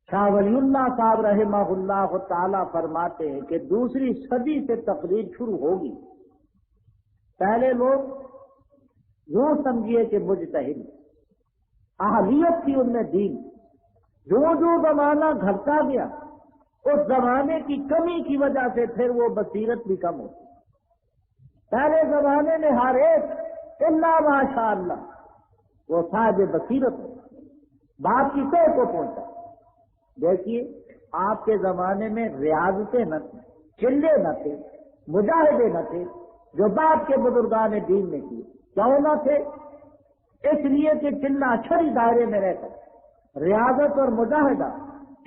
شاہ ولی اللہ صاحب رحمہ اللہ تعالی فرماتے ہیں کہ دوسری صدی سے تقلید شروع ہوگی. پہلے لوگ یوں سمجھیے کہ مجتہد اہلیت تھی ان میں دین. جو جو زمانہ گھٹتا گیا اس زمانے کی کمی کی وجہ سے پھر وہ بصیرت بھی کم ہوتی. پہلے زمانے میں ہر ایک اللہ ماشاء اللہ وہ صاحب بصیرت ہو، بات کی سو کو پہنچا. دیکھیے آپ کے زمانے میں ریاضتیں نہ تھیں، چلے نہ تھے، مجاہدے نہ تھے جو بعد کے بزرگان دین نے کیے. کیوں نہ تھے؟ اس لیے کہ چلنا چھری دائرے میں رہ کر، ریاضت اور مجاہدہ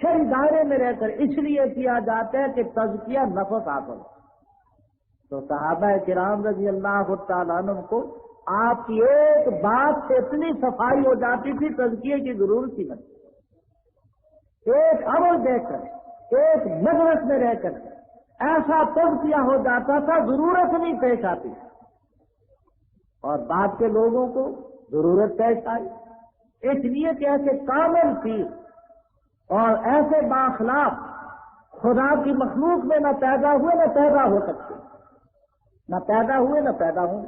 چھری دائرے میں رہ کر اس لیے کیا جاتا ہے کہ تزکیہ نفس حاصل. تو صحابہ کرام رضی اللہ تعالیٰ عنہ کو آپ کی ایک بات سے اتنی صفائی ہو جاتی تھی تزکیے کی ضرورت ہی نہیں. ایک عمل دیکھ کر، ایک مجلس میں رہ کر ایسا تزکیہ ہو جاتا تھا، ضرورت نہیں پیش آتی. اور بعد کے لوگوں کو ضرورت پیش آئی اس لیے کہ ایسے کامل پیر اور ایسے بااخلاق خدا کی مخلوق میں نہ پیدا ہوئے نہ پیدا ہو سکتے، نہ پیدا ہوئے نہ پیدا ہوں.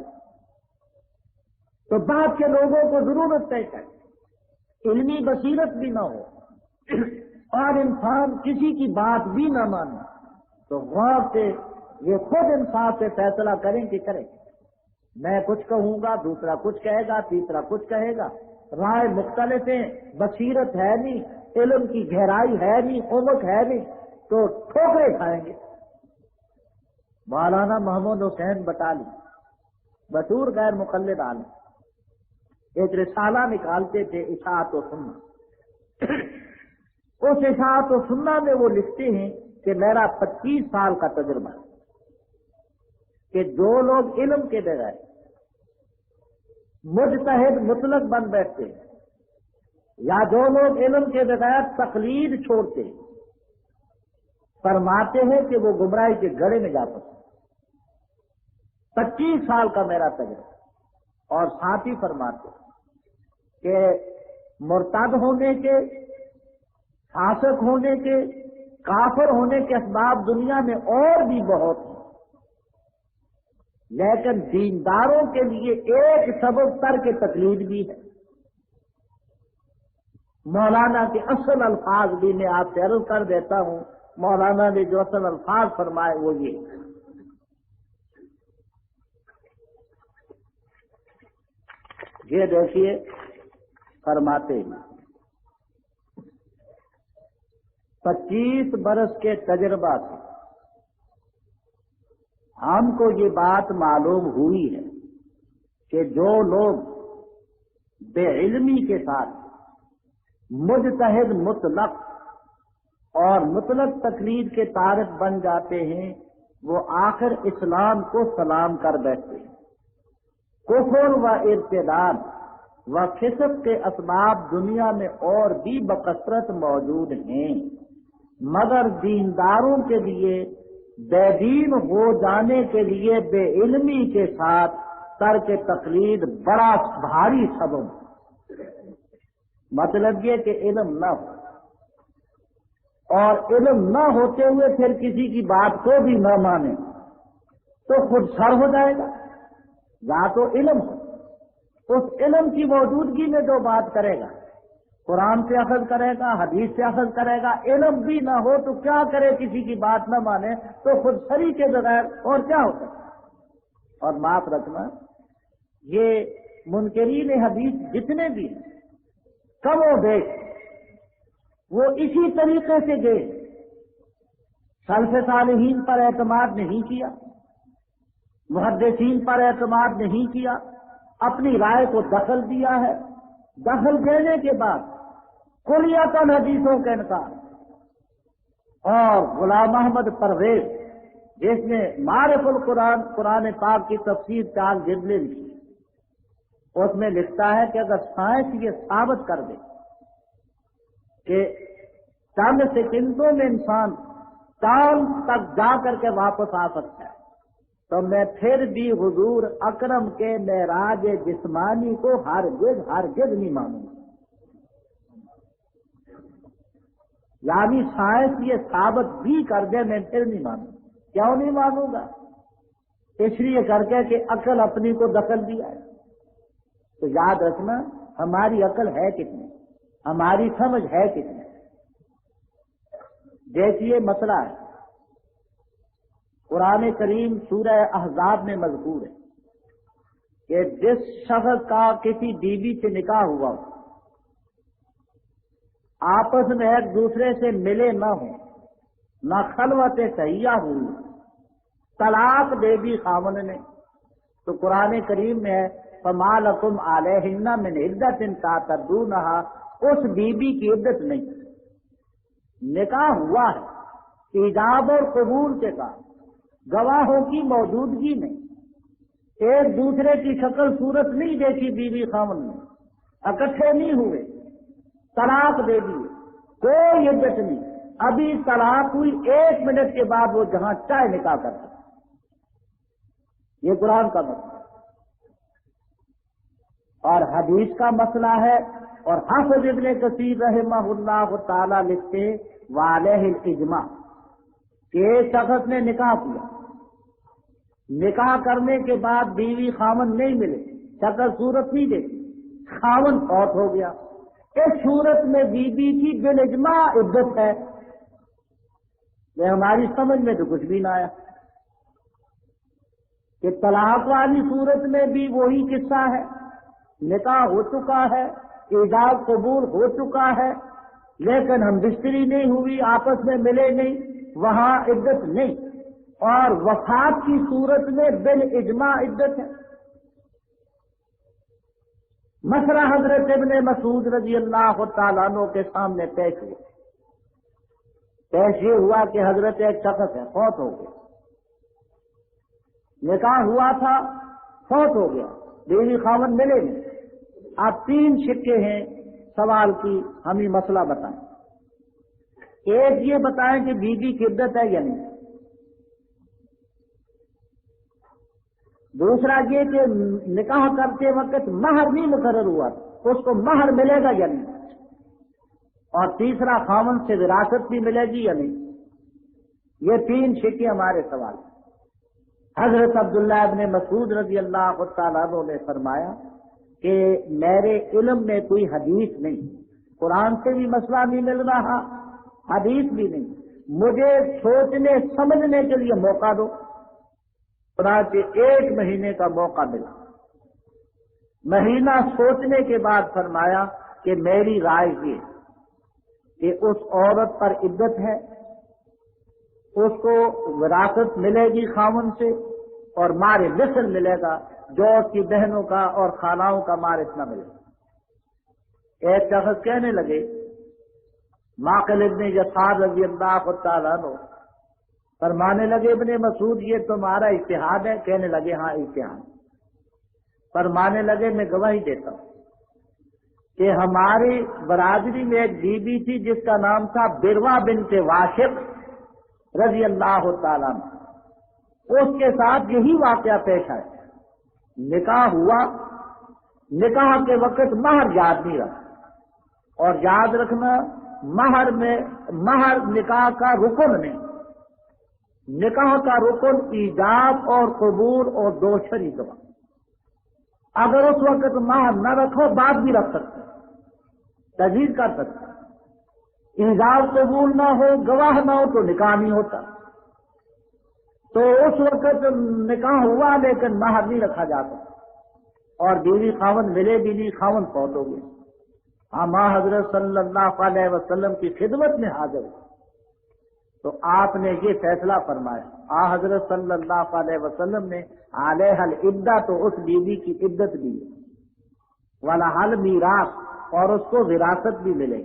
تو بعد کے لوگوں کو ضرورت پیش آئی، علمی بصیرت بھی نہ ہو اور انسان کسی کی بات بھی نہ مانے تو غور سے یہ خود انصاف سے فیصلہ کریں کہ کریں. میں کچھ کہوں گا، دوسرا کچھ کہے گا، تیسرا کچھ کہے گا، رائے مختلف ہیں، بصیرت ہے نہیں، علم کی گہرائی ہے نہیں، عمق ہے نہیں، تو ٹھوکرے کھائیں گے. مولانا محمد حسین بٹالی بطور غیر مقلد عالم ایک رسالہ نکالتے تھے اشاعت و سنہ. اس اشاعت و سنہ میں وہ لکھتے ہیں کہ میرا 25 سال کا تجربہ ہے کہ جو لوگ علم کے بغیر مجتہد مطلق بن بیٹھتے ہیں یا جو لوگ علم کے بغیر تقلید چھوڑتے ہیں فرماتے ہیں کہ وہ گمراہی کے گڑھے میں جا سکتے. 25 سال کا میرا تجربہ. اور ساتھ ہی فرماتے کہ مرتد ہونے کے، فاسق ہونے کے، کافر ہونے کے اسباب دنیا میں اور بھی بہت ہیں، لیکن دینداروں کے لیے ایک سبب ترک تقلید بھی ہے۔ مولانا کے اصل الفاظ بھی میں آپ سے عرض کر دیتا ہوں، مولانا نے جو اصل الفاظ فرمائے وہ یہ دیکھیے، فرماتے ہیں 25 برس کے تجربہ سے ہم کو یہ بات معلوم ہوئی ہے کہ جو لوگ بے علمی کے ساتھ مجتہد مطلق اور مطلق تقلید کے طارق بن جاتے ہیں، وہ آخر اسلام کو سلام کر بیٹھتے ہیں۔ کفر و ارتداد و فسق کے اسباب دنیا میں اور بھی بکثرت موجود ہیں، مگر دینداروں کے لیے بے دین ہو جانے کے لیے بے علمی کے ساتھ ترک تقلید بڑا بھاری سبب۔ مطلب یہ کہ علم نہ ہو، اور علم نہ ہوتے ہوئے پھر کسی کی بات کو بھی نہ مانے تو خود سر ہو جائے گا۔ یا تو علم ہو، اس علم کی موجودگی میں جو بات کرے گا، قرآن سے اخذ کرے گا، حدیث سے اخذ کرے گا، علم بھی نہ ہو تو کیا کرے، کسی کی بات نہ مانے تو خود سری کے بغیر اور کیا ہوتا ہے۔ اور معاف رکھنا، یہ منکرین حدیث جتنے بھی ہیں، کم و بیش وہ اسی طریقے سے گئے، سلف صالحین پر اعتماد نہیں کیا، محدثین پر اعتماد نہیں کیا، اپنی رائے کو دخل دیا ہے، دخل دینے کے بعد کلیتاً حدیثوں کا انکار۔ اور غلام احمد پرویز جس نے معرف القرآن قرآن پاک کی تفسیر 4 جلدیں لکھی، اس میں لکھتا ہے کہ اگر سائنس یہ ثابت کر دے کہ چند سیکنڈوں میں انسان چاند تک جا کر کے واپس آ سکتا ہے، تو میں پھر بھی حضور اکرم کے معراج جسمانی کو ہرگز نہیں مانوں گا۔ یعنی سائنس یہ ثابت بھی کر دے، میں پھر نہیں مانوں۔ کیوں نہیں مانوں گا؟ اس لیے کر کے کہ عقل اپنی کو دخل دیا ہے۔ تو یاد رکھنا، ہماری عقل ہے کتنی، ہماری سمجھ ہے کتنی۔ دیکھیے مسئلہ ہے، قرآن کریم سورہ احزاب میں مذکور ہے کہ جس شخص کا کسی بیوی سے نکاح ہوا ہو، آپس میں ایک دوسرے سے ملے نہ ہوں، نہ خلوت صحیحہ ہوئی، طلاق دے دی خاوند نے، تو قرآن کریم میں ہے فَمَا لَكُمْ عَلَيْهِنَّ مِنْ عِدَّةٍ تَعْتَدُونَهَا، اس بیوی کی عدت نہیں، نکاح ہوا ہے ایجاب اور قبول کے ساتھ، گواہوں کی موجودگی میں، ایک دوسرے کی شکل صورت نہیں دیکھی بیوی خاوند نے، اکٹھے نہیں ہوئے، طلاق دے دیے، کوئی عدت نہیں، ابھی طلاق ہوئی 1 منٹ کے بعد وہ جہاں چاہے نکاح کر سکتا۔ یہ قرآن کا مسئلہ اور حدیث کا مسئلہ ہے۔ اور حافظ ابن کثیر رحمہ اللہ تعالی لکھتے وعلیہ الاجماع کہ ایک شخص نے نکاح کیا، نکاح کرنے کے بعد بیوی خاوند نہیں ملے، شکل صورت نہیں دیکھی، خاوند فوت ہو گیا، اس صورت میں بیوی کی بالاجماع عدت ہے۔ یہ ہماری سمجھ میں تو کچھ بھی نہ آیا کہ طلاق والی صورت میں بھی وہی قصہ ہے، نکاح ہو چکا ہے، ایجاب قبول ہو چکا ہے، لیکن ہم بستری نہیں ہوئی، آپس میں ملے نہیں، وہاں عدت نہیں، اور وفات کی صورت میں بالاجماع عدت ہے۔ مسئلہ حضرت ابن مسعود رضی اللہ تعالیٰ عنہ کے سامنے پیش ہوا۔ پیش یہ ہوا کہ حضرت ایک شخص ہے، فوت ہو گیا، نکاح ہوا تھا، فوت ہو گیا، بیوی خاوند ملے نہیں۔ آپ 3 شقیں ہیں سوال کی، ہم یہ مسئلہ بتائیں۔ ایک یہ بتائیں کہ بیوی کی عدت ہے یا نہیں، دوسرا یہ کہ نکاح کرتے وقت مہر نہیں مقرر ہوا تھا، اس کو مہر ملے گا یا نہیں، اور تیسرا خاوند سے وراثت بھی ملے گی یا نہیں۔ یہ تین شکے ہمارے سوال۔ حضرت عبداللہ ابن مسعود رضی اللہ تعالیٰ عنہ نے فرمایا کہ میرے علم میں کوئی حدیث نہیں، قرآن سے بھی مسئلہ نہیں مل رہا، حدیث بھی نہیں، مجھے سوچنے سمجھنے کے لیے موقع دو۔ چنانچہ 1 مہینے کا موقع ملا۔ مہینہ سوچنے کے بعد فرمایا کہ میری رائے یہ کہ اس عورت پر عدت ہے، اس کو وراثت ملے گی خاوند سے، اور مار مثل ملے گا، جو اس کی بہنوں کا اور خالوں کا مارث نہ ملے۔ ایک شخص کہنے لگے، معقل ابن یسار رضی اللہ تعالیٰ عنہ فرمانے لگے، ابن مسعود یہ تمہارا اجتہاد ہے؟ کہنے لگے ہاں اجتہاد۔ فرمانے لگے میں گواہی دیتا ہوں کہ ہماری برادری میں ایک بی بی تھی جس کا نام تھا بروا بنت واشق رضی اللہ تعالیٰ عنہ، اس کے ساتھ یہی واقعہ پیش آیا۔ نکاح ہوا، نکاح کے وقت مہر یاد نہیں رہا، اور یاد رکھنا مہر نکاح کا رکن نہیں، نکاح کا رکن ایجاب اور قبول اور 2 شرعی گواہ۔ اگر اس وقت مہر نہ رکھو بعد بھی رکھ سکتے، تجویز کر سکتے، ایجاب قبول نہ ہو، گواہ نہ ہو تو نکاح نہیں ہوتا۔ تو اس وقت نکاح ہوا لیکن مہر نہیں رکھا جاتا، اور بیوی خاوند ملے بھی نہیں، خاوند فوت ہو گئے۔ ہم حضرت صلی اللہ علیہ وسلم کی خدمت میں حاضر ہوئے تو آپ نے یہ فیصلہ فرمایا، حضرت صلی اللہ علیہ وسلم نے علیہ العدہ، تو اس بیوی کی عدت بھی ہے، ولہل میراث، اور اس کو وراثت بھی ملے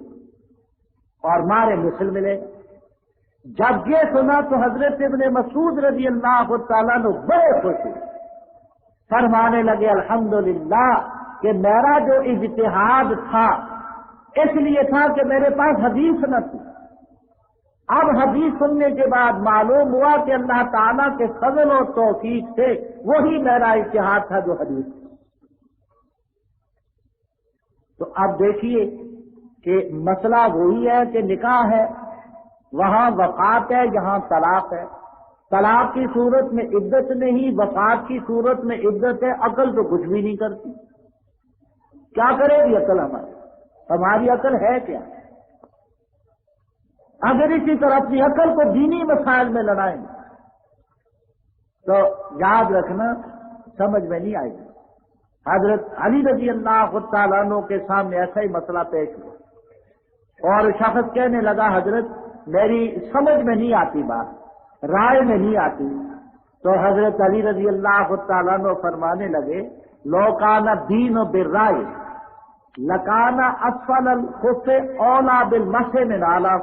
اور مار مثل ملے۔ جب یہ سنا تو حضرت ابن مسعود رضی اللہ تعالیٰ نے بڑے خوش ہوئے، فرمانے لگے الحمدللہ کہ میرا جو اجتہاد تھا اس لیے تھا کہ میرے پاس حدیث نہ تھی، اب حدیث سننے کے بعد معلوم ہوا کہ اللہ تعالیٰ کے فضل و توفیق سے وہی میرا اجتہاد تھا جو حدیث تھی۔ تو اب دیکھیے کہ مسئلہ وہی ہے کہ نکاح ہے، وہاں وفات ہے، یہاں طلاق ہے۔ طلاق کی صورت میں عدت نہیں، وفات کی صورت میں عدت ہے۔ عقل تو کچھ بھی نہیں کرتی، کیا کرے گی عقل ہماری عقل ہے کیا؟ اگر اسی طرح اپنی عقل کو دینی مسائل میں لڑائیں تو یاد رکھنا سمجھ میں نہیں آئے گی۔ حضرت علی رضی اللہ تعالیٰ عنہ کے سامنے ایسا ہی مسئلہ پیش ہوا، اور شخص کہنے لگا حضرت میری سمجھ میں نہیں آتی بات، رائے میں نہیں آتی۔ تو حضرت علی رضی اللہ تعالیٰ عنہ فرمانے لگے، لو کان الدین بالرائے لکان اسفل الخف اولا بالمسح من اعلیٰ۔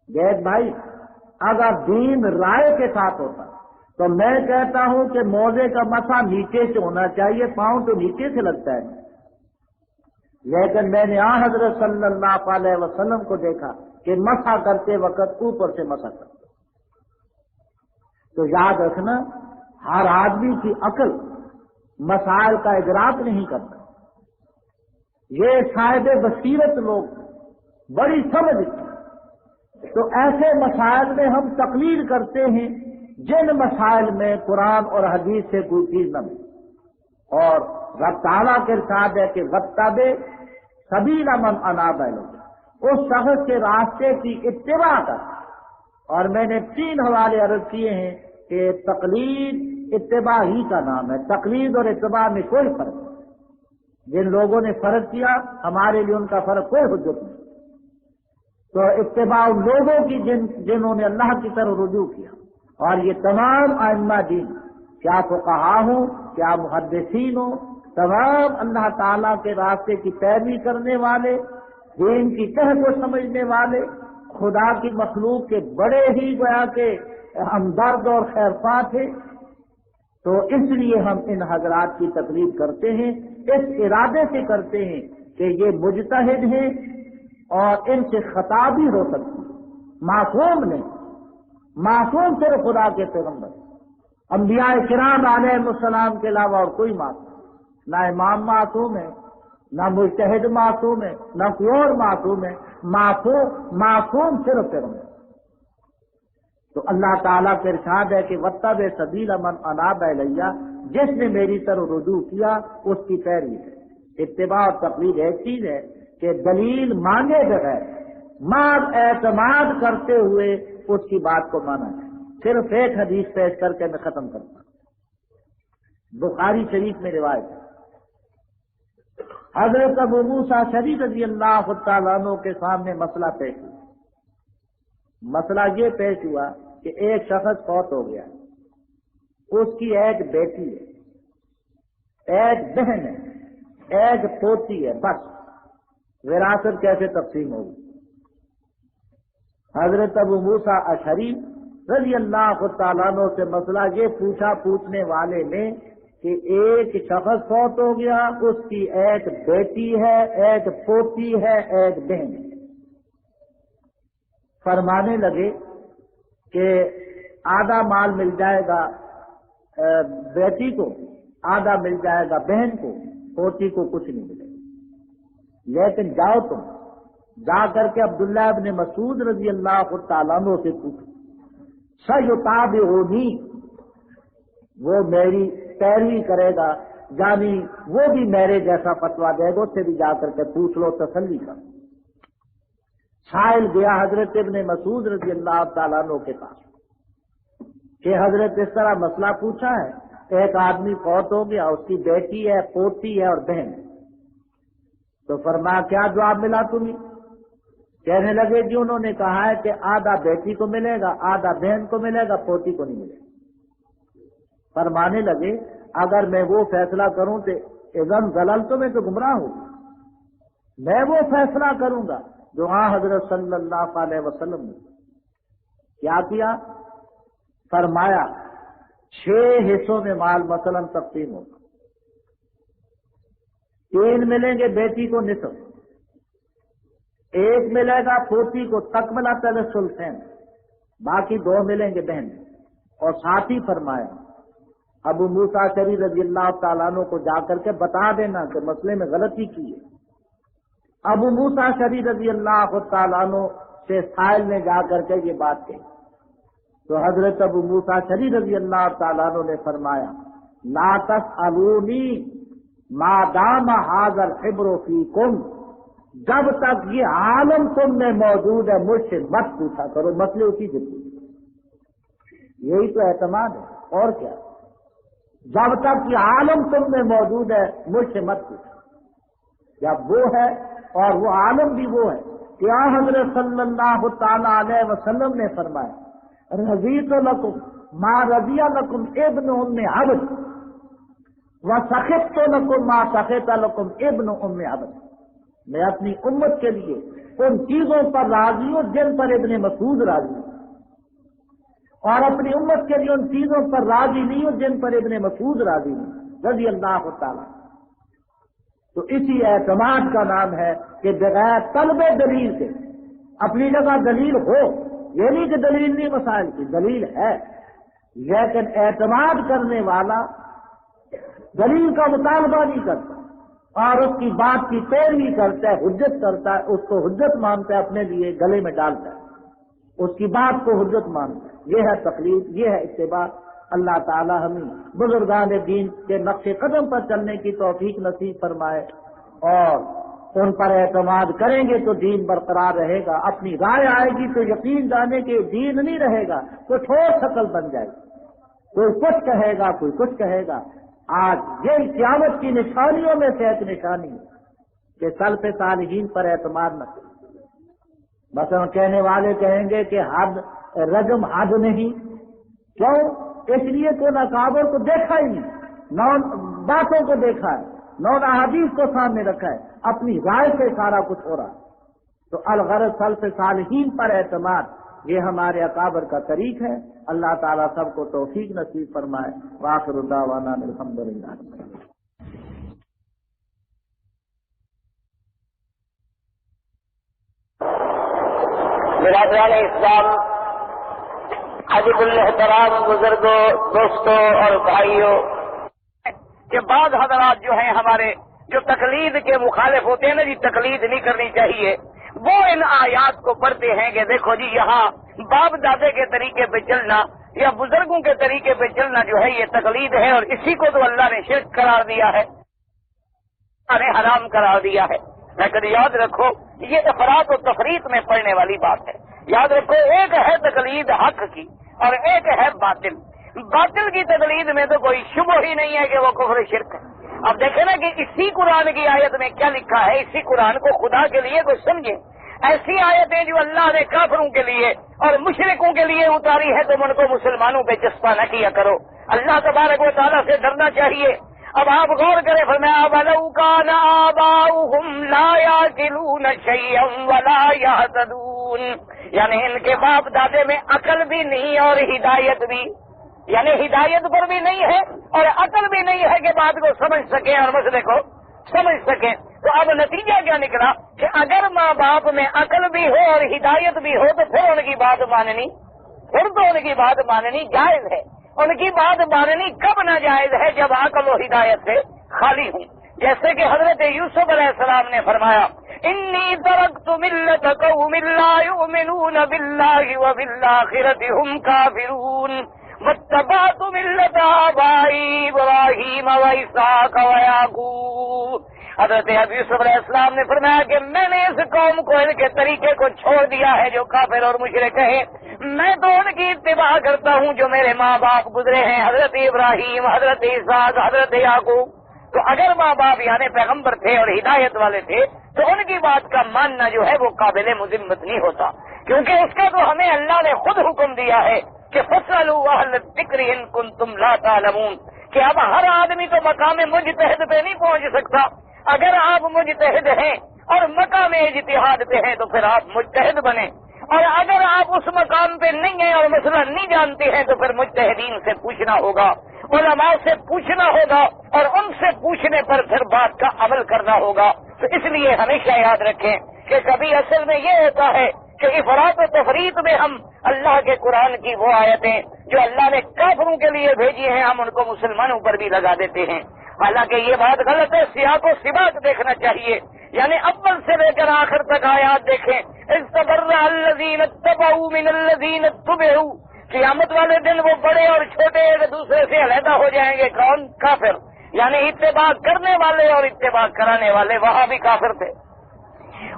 گید بھائی، اگر دین رائے کے ساتھ ہوتا تو میں کہتا ہوں کہ موزے کا مسح نیچے سے ہونا چاہیے، پاؤں تو نیچے سے لگتا ہے، لیکن میں نے حضرت صلی اللہ علیہ وسلم کو دیکھا کہ مسح کرتے وقت اوپر سے مسح کرتے۔ تو یاد رکھنا ہر آدمی کی عقل مسائل کا ادراک نہیں کرتا، یہ صاحب بصیرت لوگ بڑی سمجھ، تو ایسے مسائل میں ہم تقلید کرتے ہیں جن مسائل میں قرآن اور حدیث سے کوئی چیز نہ ملے، اور رب تعالیٰ کے ارشاد ہے کہ واتبع سبیل من اناب الیہ، اس شخص کے راستے کی اتباع کر۔ اور میں نے 3 حوالے عرض کیے ہیں کہ تقلید اتباع ہی کا نام ہے، تقلید اور اتباع میں کوئی فرق نہیں۔ جن لوگوں نے فرق کیا ہمارے لیے ان کا فرق کوئی حجت نہیں۔ تو اتباع ان لوگوں کی جنہوں نے اللہ کی طرف رجوع کیا، اور یہ تمام ائمہ دین، کیا فقہا ہوں کیا محدثین ہوں، تمام اللہ تعالیٰ کے راستے کی پیروی کرنے والے، دین کی تہ کو سمجھنے والے، خدا کی مخلوق کے بڑے ہی گویا کے ہمدرد اور خیرخواہ تھے۔ تو اس لیے ہم ان حضرات کی تقلید کرتے ہیں، اس ارادے سے کرتے ہیں کہ یہ مجتہد ہیں اور ان سے خطا بھی ہو سکتی ہے، معصوم نہیں، معصوم صرف خدا کے پیغمبر، انبیاء کرام علیہ السلام کے علاوہ اور کوئی معصوم نہ، امام معصوم ہے نہ مجتہد معصوم ہے، نہ کوئی اور معصوم ہے، معصوم صرف پیغمبر۔ تو اللہ تعالیٰ کا ارشاد ہے کہ وَاتَّبِعْ سَبِيلَ مَنْ أَنَابَ إِلَيَّ، جس نے میری طرف رجوع کیا اس کی پیروی ہے۔ اتباع اور تقلید ایک چیز ہے کہ دلیل مانگے بغیر ماں اعتماد کرتے ہوئے اس کی بات کو مانا ہے۔ صرف ایک حدیث پیش کر کے میں ختم کرتا ہوں، بخاری شریف میں روایت ہے، حضرت ابو موسیٰ اشعری رضی اللہ تعالیٰ عنہ کے سامنے مسئلہ پیش ہوا۔ مسئلہ یہ پیش ہوا کہ ایک شخص فوت ہو گیا، اس کی ایک بیٹی ہے، ایک بہن ہے، ایک پوتی ہے، بس وراثت کیسے تقسیم ہوگی؟ حضرت ابو موسیٰ اشعری رضی اللہ تعالیٰ عنہ سے مسئلہ یہ پوچھا پوچھنے والے نے کہ ایک شخص فوت ہو گیا، اس کی ایک بیٹی ہے، ایک پوتی ہے، ایک بہن ہے۔ فرمانے لگے کہ آدھا مال مل جائے گا بیٹی کو، آدھا مل جائے گا بہن کو، پوتی کو کچھ نہیں ملے گا۔ لیکن جاؤ تم جا کر کے عبداللہ ابن مسعود رضی اللہ تعالیٰ عنہ سے پوچھو، سَيُطَابِعُنِي، وہ میری پیروی کرے گا، یعنی وہ بھی میرے جیسا فتویٰ دے گا، اس سے بھی جا کر کے پوچھ لو، تسلی کر۔ سائل گیا حضرت ابن مسعود رضی اللہ تعالیٰ عنہ کے پاس کہ حضرت اس طرح مسئلہ پوچھا ہے، ایک آدمی فوت ہو گیا، اس کی بیٹی ہے، پوتی ہے اور بہن ہے۔ تو فرمایا کیا جواب ملا تمہیں؟ کہنے لگے جی انہوں نے کہا ہے کہ آدھا بیٹی کو ملے گا، آدھا بہن کو ملے گا، پوتی کو نہیں ملے گا۔ فرمانے لگے اگر میں وہ فیصلہ کروں تو اذن ضلل تو میں تو گمراہ ہوں، میں وہ فیصلہ کروں گا جو حضرت صلی اللہ علیہ وسلم نے کیا کیا؟ فرمایا 6 حصوں میں مال مثلا تقسیم ہوگا، 3 ملیں گے بیٹی کو نصف، 1 ملے گا پوتی کو تکملہ الثلثین، باقی 2 ملیں گے بہن۔ اور ساتھ ہی فرمایا ابو موسیٰ اشعری رضی اللہ تعالیٰ عنہ کو جا کر کے بتا دینا کہ مسئلے میں غلطی کی ہے۔ ابو موسیٰ اشعری رضی اللہ تعالیٰ عنہ سے سائل نے جا کر کے یہ بات کہی تو حضرت ابو موسیٰ اشعری رضی اللہ تعالیٰ عنہ نے فرمایا لا تسألونی ما دام ھذا الحبر فیکم، جب تک یہ عالم تم میں موجود ہے مجھ سے مت پوچھا کرو، مسئلے اسی سے پوچھو۔ یہی تو اعتماد ہے اور کیا؟ جب تک یہ عالم تم میں موجود ہے مجھ سے مت پوچھو۔ جب وہ ہے اور وہ عالم بھی وہ ہے کہ حضرت صلی اللہ تعالی علیہ وسلم نے فرمایا رضیت لکم ما رضی لکم ابن ام عبد وسخطت لکم ما سخط لکم ابن ام عبد، میں اپنی امت کے لیے ان چیزوں پر راضی ہوں جن پر ابن مسعود راضی ہوں، اور اپنی امت کے لیے ان چیزوں پر راضی نہیں ہوں جن پر ابن مسعود راضی ہوں رضی اللہ تعالیٰ۔ تو اسی اعتماد کا نام ہے کہ بغیر طلب دلیل کے، اپنی جگہ دلیل ہو، یہ نہیں کہ دلیل نہیں، مسائل کی دلیل ہے، لیکن اعتماد کرنے والا دلیل کا مطالبہ نہیں کرتا اور اس کی بات کی پیروی کرتا ہے، حجت کرتا ہے، اس کو حجت مانتا ہے، اپنے لیے گلے میں ڈالتا ہے، اس کی بات کو حجت مانتا ہے۔ یہ ہے تقلید، یہ ہے اتباع۔ اللہ تعالی ہمیں بزرگان دین کے نقش قدم پر چلنے کی توفیق نصیب فرمائے، اور ان پر اعتماد کریں گے تو دین برقرار رہے گا، اپنی رائے آئے گی تو یقین جانے کے دین نہیں رہے گا، کچھ اور شکل بن جائے گی، کوئی کچھ کہے گا کوئی کچھ کہے گا۔ آج یہ قیامت کی نشانیوں میں سے ایک نشانی ہے کہ سلف صالحین پر اعتماد نہ کریں۔ مثلا کہنے والے کہیں گے کہ حد رجم حد نہیں، کیوں؟ اس لیے تو نہ کعبوں کو دیکھا ہی نہیں، نہ باتوں کو دیکھا ہے، نہ احادیث کو سامنے رکھا ہے، اپنی رائے سے سارا کچھ ہو رہا ہے۔ تو الغرض سلف صالحین پر اعتماد یہ ہمارے اکابر کا طریق ہے۔ اللہ تعالیٰ سب کو توفیق نصیب فرمائے۔ وآخر دعوانا الحمدللہ۔ برادران اسلام، عزیز الحترام بزرگوں، دوستوں اور بھائیوں، کہ بعض حضرات جو ہیں ہمارے جو تقلید کے مخالف ہوتے ہیں نا جی تقلید نہیں کرنی چاہیے، وہ ان آیات کو پڑھتے ہیں کہ دیکھو جی یہاں باپ دادے کے طریقے پہ چلنا یا بزرگوں کے طریقے پہ چلنا جو ہے یہ تقلید ہے، اور اسی کو تو اللہ نے شرک قرار دیا ہے، اللہ نے حرام قرار دیا ہے۔ لیکن یاد رکھو یہ افراط و تفریط میں پڑنے والی بات ہے۔ یاد رکھو ایک ہے تقلید حق کی اور ایک ہے باطل۔ باطل کی تقلید میں تو کوئی شبہ ہی نہیں ہے کہ وہ کفر شرک ہے۔ اب دیکھیں نا کہ اسی قرآن کی آیت میں کیا لکھا ہے، اسی قرآن کو خدا کے لیے کچھ سمجھے۔ ایسی آیتیں جو اللہ نے کافروں کے لیے اور مشرکوں کے لیے اتاری ہے تم ان کو مسلمانوں پہ چسپاں نہ کیا کرو، اللہ تبارک و تعالیٰ سے ڈرنا چاہیے۔ اب آپ غور کریں، فرمایا وَلَوْ كَانَ آبَاؤُهُمْ لَا يَعْقِلُونَ شَيْئًا وَلَا يَهْتَدُونَ، یعنی ان کے باپ دادے میں عقل بھی نہیں اور ہدایت بھی، یعنی ہدایت پر بھی نہیں ہے اور عقل بھی نہیں ہے کہ بات کو سمجھ سکیں اور مسئلے کو سمجھ سکیں۔ تو اب نتیجہ کیا نکلا کہ اگر ماں باپ میں عقل بھی ہو اور ہدایت بھی ہو تو پھر ان کی بات ماننی، پھر تو ان کی بات ماننی جائز ہے۔ ان کی بات ماننی کب ناجائز ہے؟ جب عقل و ہدایت سے خالی ہوں۔ جیسے کہ حضرت یوسف علیہ السلام نے فرمایا انی ترکت ملت قوم لا یؤمنون باللہ وبالآخرۃ ہم کافرون واتبعت ملت آبائی ابراہیم واسحاق ویعقوب۔ حضرت یوسف علیہ السلام نے فرمایا کہ میں نے اس قوم کو ان کے طریقے کو چھوڑ دیا ہے جو کافر اور مشرک ہیں، میں تو ان کی اتباع کرتا ہوں جو میرے ماں باپ گزرے ہیں، حضرت ابراہیم، حضرت اسحاق، حضرت یعقوب۔ تو اگر ماں باپ یعنی پیغمبر تھے اور ہدایت والے تھے تو ان کی بات کا ماننا جو ہے وہ قابل مذمت نہیں ہوتا، کیونکہ اس کا تو ہمیں اللہ نے خود حکم دیا ہے کہ فَاسْأَلُوا أَهْلَ الذِّكْرِ إِن كُنتُمْ لَا تَعْلَمُونَ، کہ اب ہر آدمی تو مقام مجتہد پہ نہیں پہنچ سکتا۔ اگر آپ مجتہد ہیں اور مقام اجتہاد پہ ہیں تو پھر آپ مجتہد بنیں، اور اگر آپ اس مقام پہ نہیں ہیں اور مسئلہ نہیں جانتے ہیں تو پھر مجتہدین سے پوچھنا ہوگا، علماء سے پوچھنا ہوگا، اور ان سے پوچھنے پر پھر بات کا عمل کرنا ہوگا۔ تو اس لیے ہمیشہ یاد رکھیں کہ کبھی اصل میں یہ ہوتا ہے کہ افراط و تفریط میں ہم اللہ کے قرآن کی وہ آیتیں جو اللہ نے کافروں کے لیے بھیجی ہیں ہم ان کو مسلمانوں پر بھی لگا دیتے ہیں، حالانکہ یہ بات غلط ہے۔ سیاق و سباق دیکھنا چاہیے، یعنی اول سے لے کر آخر تک آیات دیکھیں۔ استبرأ الذین اتبعوا من الذین اتبعوا، قیامت والے دن وہ بڑے اور چھوٹے ایک دوسرے سے علیحدہ ہو جائیں گے۔ کون؟ کافر، یعنی اتباع کرنے والے اور اتباع کرانے والے، وہاں بھی کافر تھے۔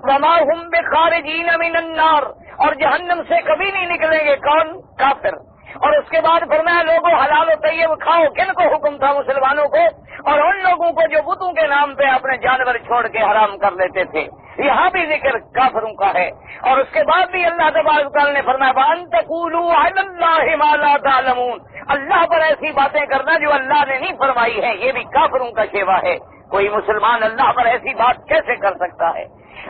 وما هم بخارجین من النار، اور جہنم سے کبھی نہیں نکلیں گے۔ کون؟ کافر۔ اور اس کے بعد فرمایا لوگوں حلال و طیب کھاؤ، کن کو حکم تھا؟ مسلمانوں کو، اور ان لوگوں کو جو بتوں کے نام پہ اپنے جانور چھوڑ کے حرام کر لیتے تھے، یہاں بھی ذکر کافروں کا ہے۔ اور اس کے بعد بھی اللہ تبارک تعالیٰ نے فرمایا وَأَن تَقُولُوا عَلَى اللَّهِ مَا لَا تَعْلَمُونَ، اللہ پر ایسی باتیں کرنا جو اللہ نے نہیں فرمائی ہے، یہ بھی کافروں کا شیوا ہے۔ کوئی مسلمان اللہ پر ایسی بات کیسے کر سکتا ہے؟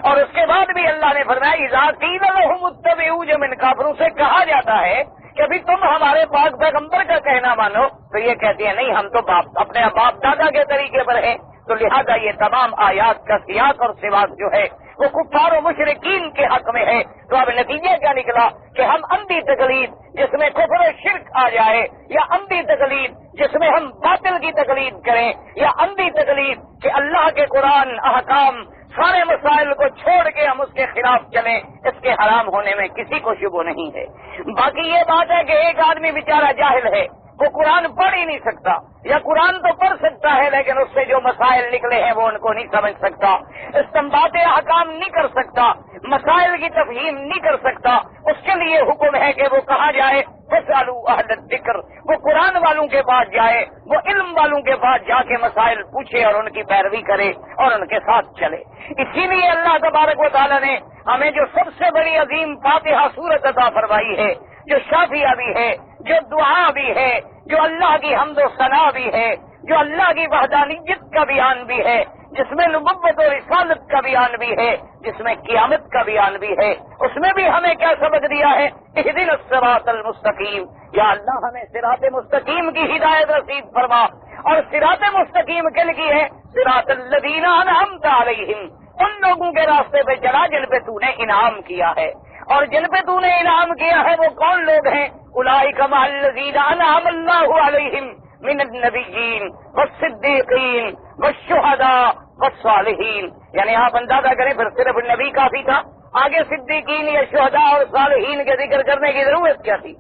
اور اس کے بعد بھی اللہ نے فرمایا اذا قیل لهم اتبعوا، جب ان کافروں سے کہا جاتا ہے کہ ابھی تم ہمارے پاک پیغمبر کا کہنا مانو، تو یہ کہتے ہیں نہیں ہم تو اپنے باپ دادا کے طریقے پر ہیں۔ تو لہذا یہ تمام آیات کا سیاق اور سباق جو ہے وہ کفار و مشرکین کے حق میں ہے۔ تو اب نتیجہ کیا نکلا کہ ہم اندھی تقلید جس میں کفر و شرک آ جائے، یا اندھی تقلید جس میں ہم باطل کی تقلید کریں، یا اندھی تقلید کہ اللہ کے قرآن احکام سارے مسائل کو چھوڑ کے ہم اس کے خلاف چلیں، اس کے حرام ہونے میں کسی کو شبہ نہیں ہے۔ باقی یہ بات ہے کہ ایک آدمی بیچارہ جاہل ہے، وہ قرآن پڑھ ہی نہیں سکتا، یا قرآن تو پڑھ سکتا ہے لیکن اس سے جو مسائل نکلے ہیں وہ ان کو نہیں سمجھ سکتا، استنباط احکام نہیں کر سکتا، مسائل کی تفہیم نہیں کر سکتا۔ اس کے لیے حکم ہے کہ وہ کہاں جائے؟ فَاسْأَلُوا أَهْلَ الذِّكْرِ، وہ قرآن والوں کے پاس جائے، وہ علم والوں کے پاس جا کے مسائل پوچھے اور ان کی پیروی کرے اور ان کے ساتھ چلے۔ اسی لیے اللہ تبارک و تعالیٰ نے ہمیں جو سب سے بڑی عظیم فاتحہ سورت عطا فرمائی ہے، جو شافیہ بھی ہے، جو دعا بھی ہے، جو اللہ کی حمد و ثنا بھی ہے، جو اللہ کی وحدانیت کا بیان بھی ہے، جس میں نبوت اور رسالت کا بیان بھی ہے، جس میں قیامت کا بیان بھی ہے، اس میں بھی ہمیں کیا سبق دیا ہے؟ اہدنا الصراط المستقیم، یا اللہ ہمیں صراط مستقیم کی ہدایت نصیب فرما۔ اور صراط مستقیم کے لیے ہے صراط الذین انعمت علیہم، ان لوگوں کے راستے پہ چلا جن پہ تو نے انعام کیا ہے، اور جن پہ تو نے انعام کیا ہے وہ کون لوگ ہیں؟ اولئک مع الذین انعم اللہ علیہم من النبیین والصدیقین والشہداء والصالحین، یعنی آپ اندازہ کریں پھر صرف نبی کافی تھا، آگے صدیقین یا شہداء اور صالحین کے ذکر کرنے کی ضرورت کیا تھی؟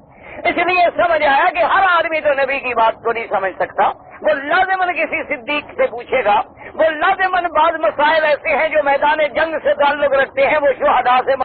اس لیے سمجھ آیا کہ ہر آدمی تو نبی کی بات کو نہیں سمجھ سکتا، وہ لازماً کسی صدیق سے پوچھے گا، وہ لازماً بعض مسائل ایسے ہیں جو میدان جنگ سے تعلق رکھتے ہیں، وہ شہداء سے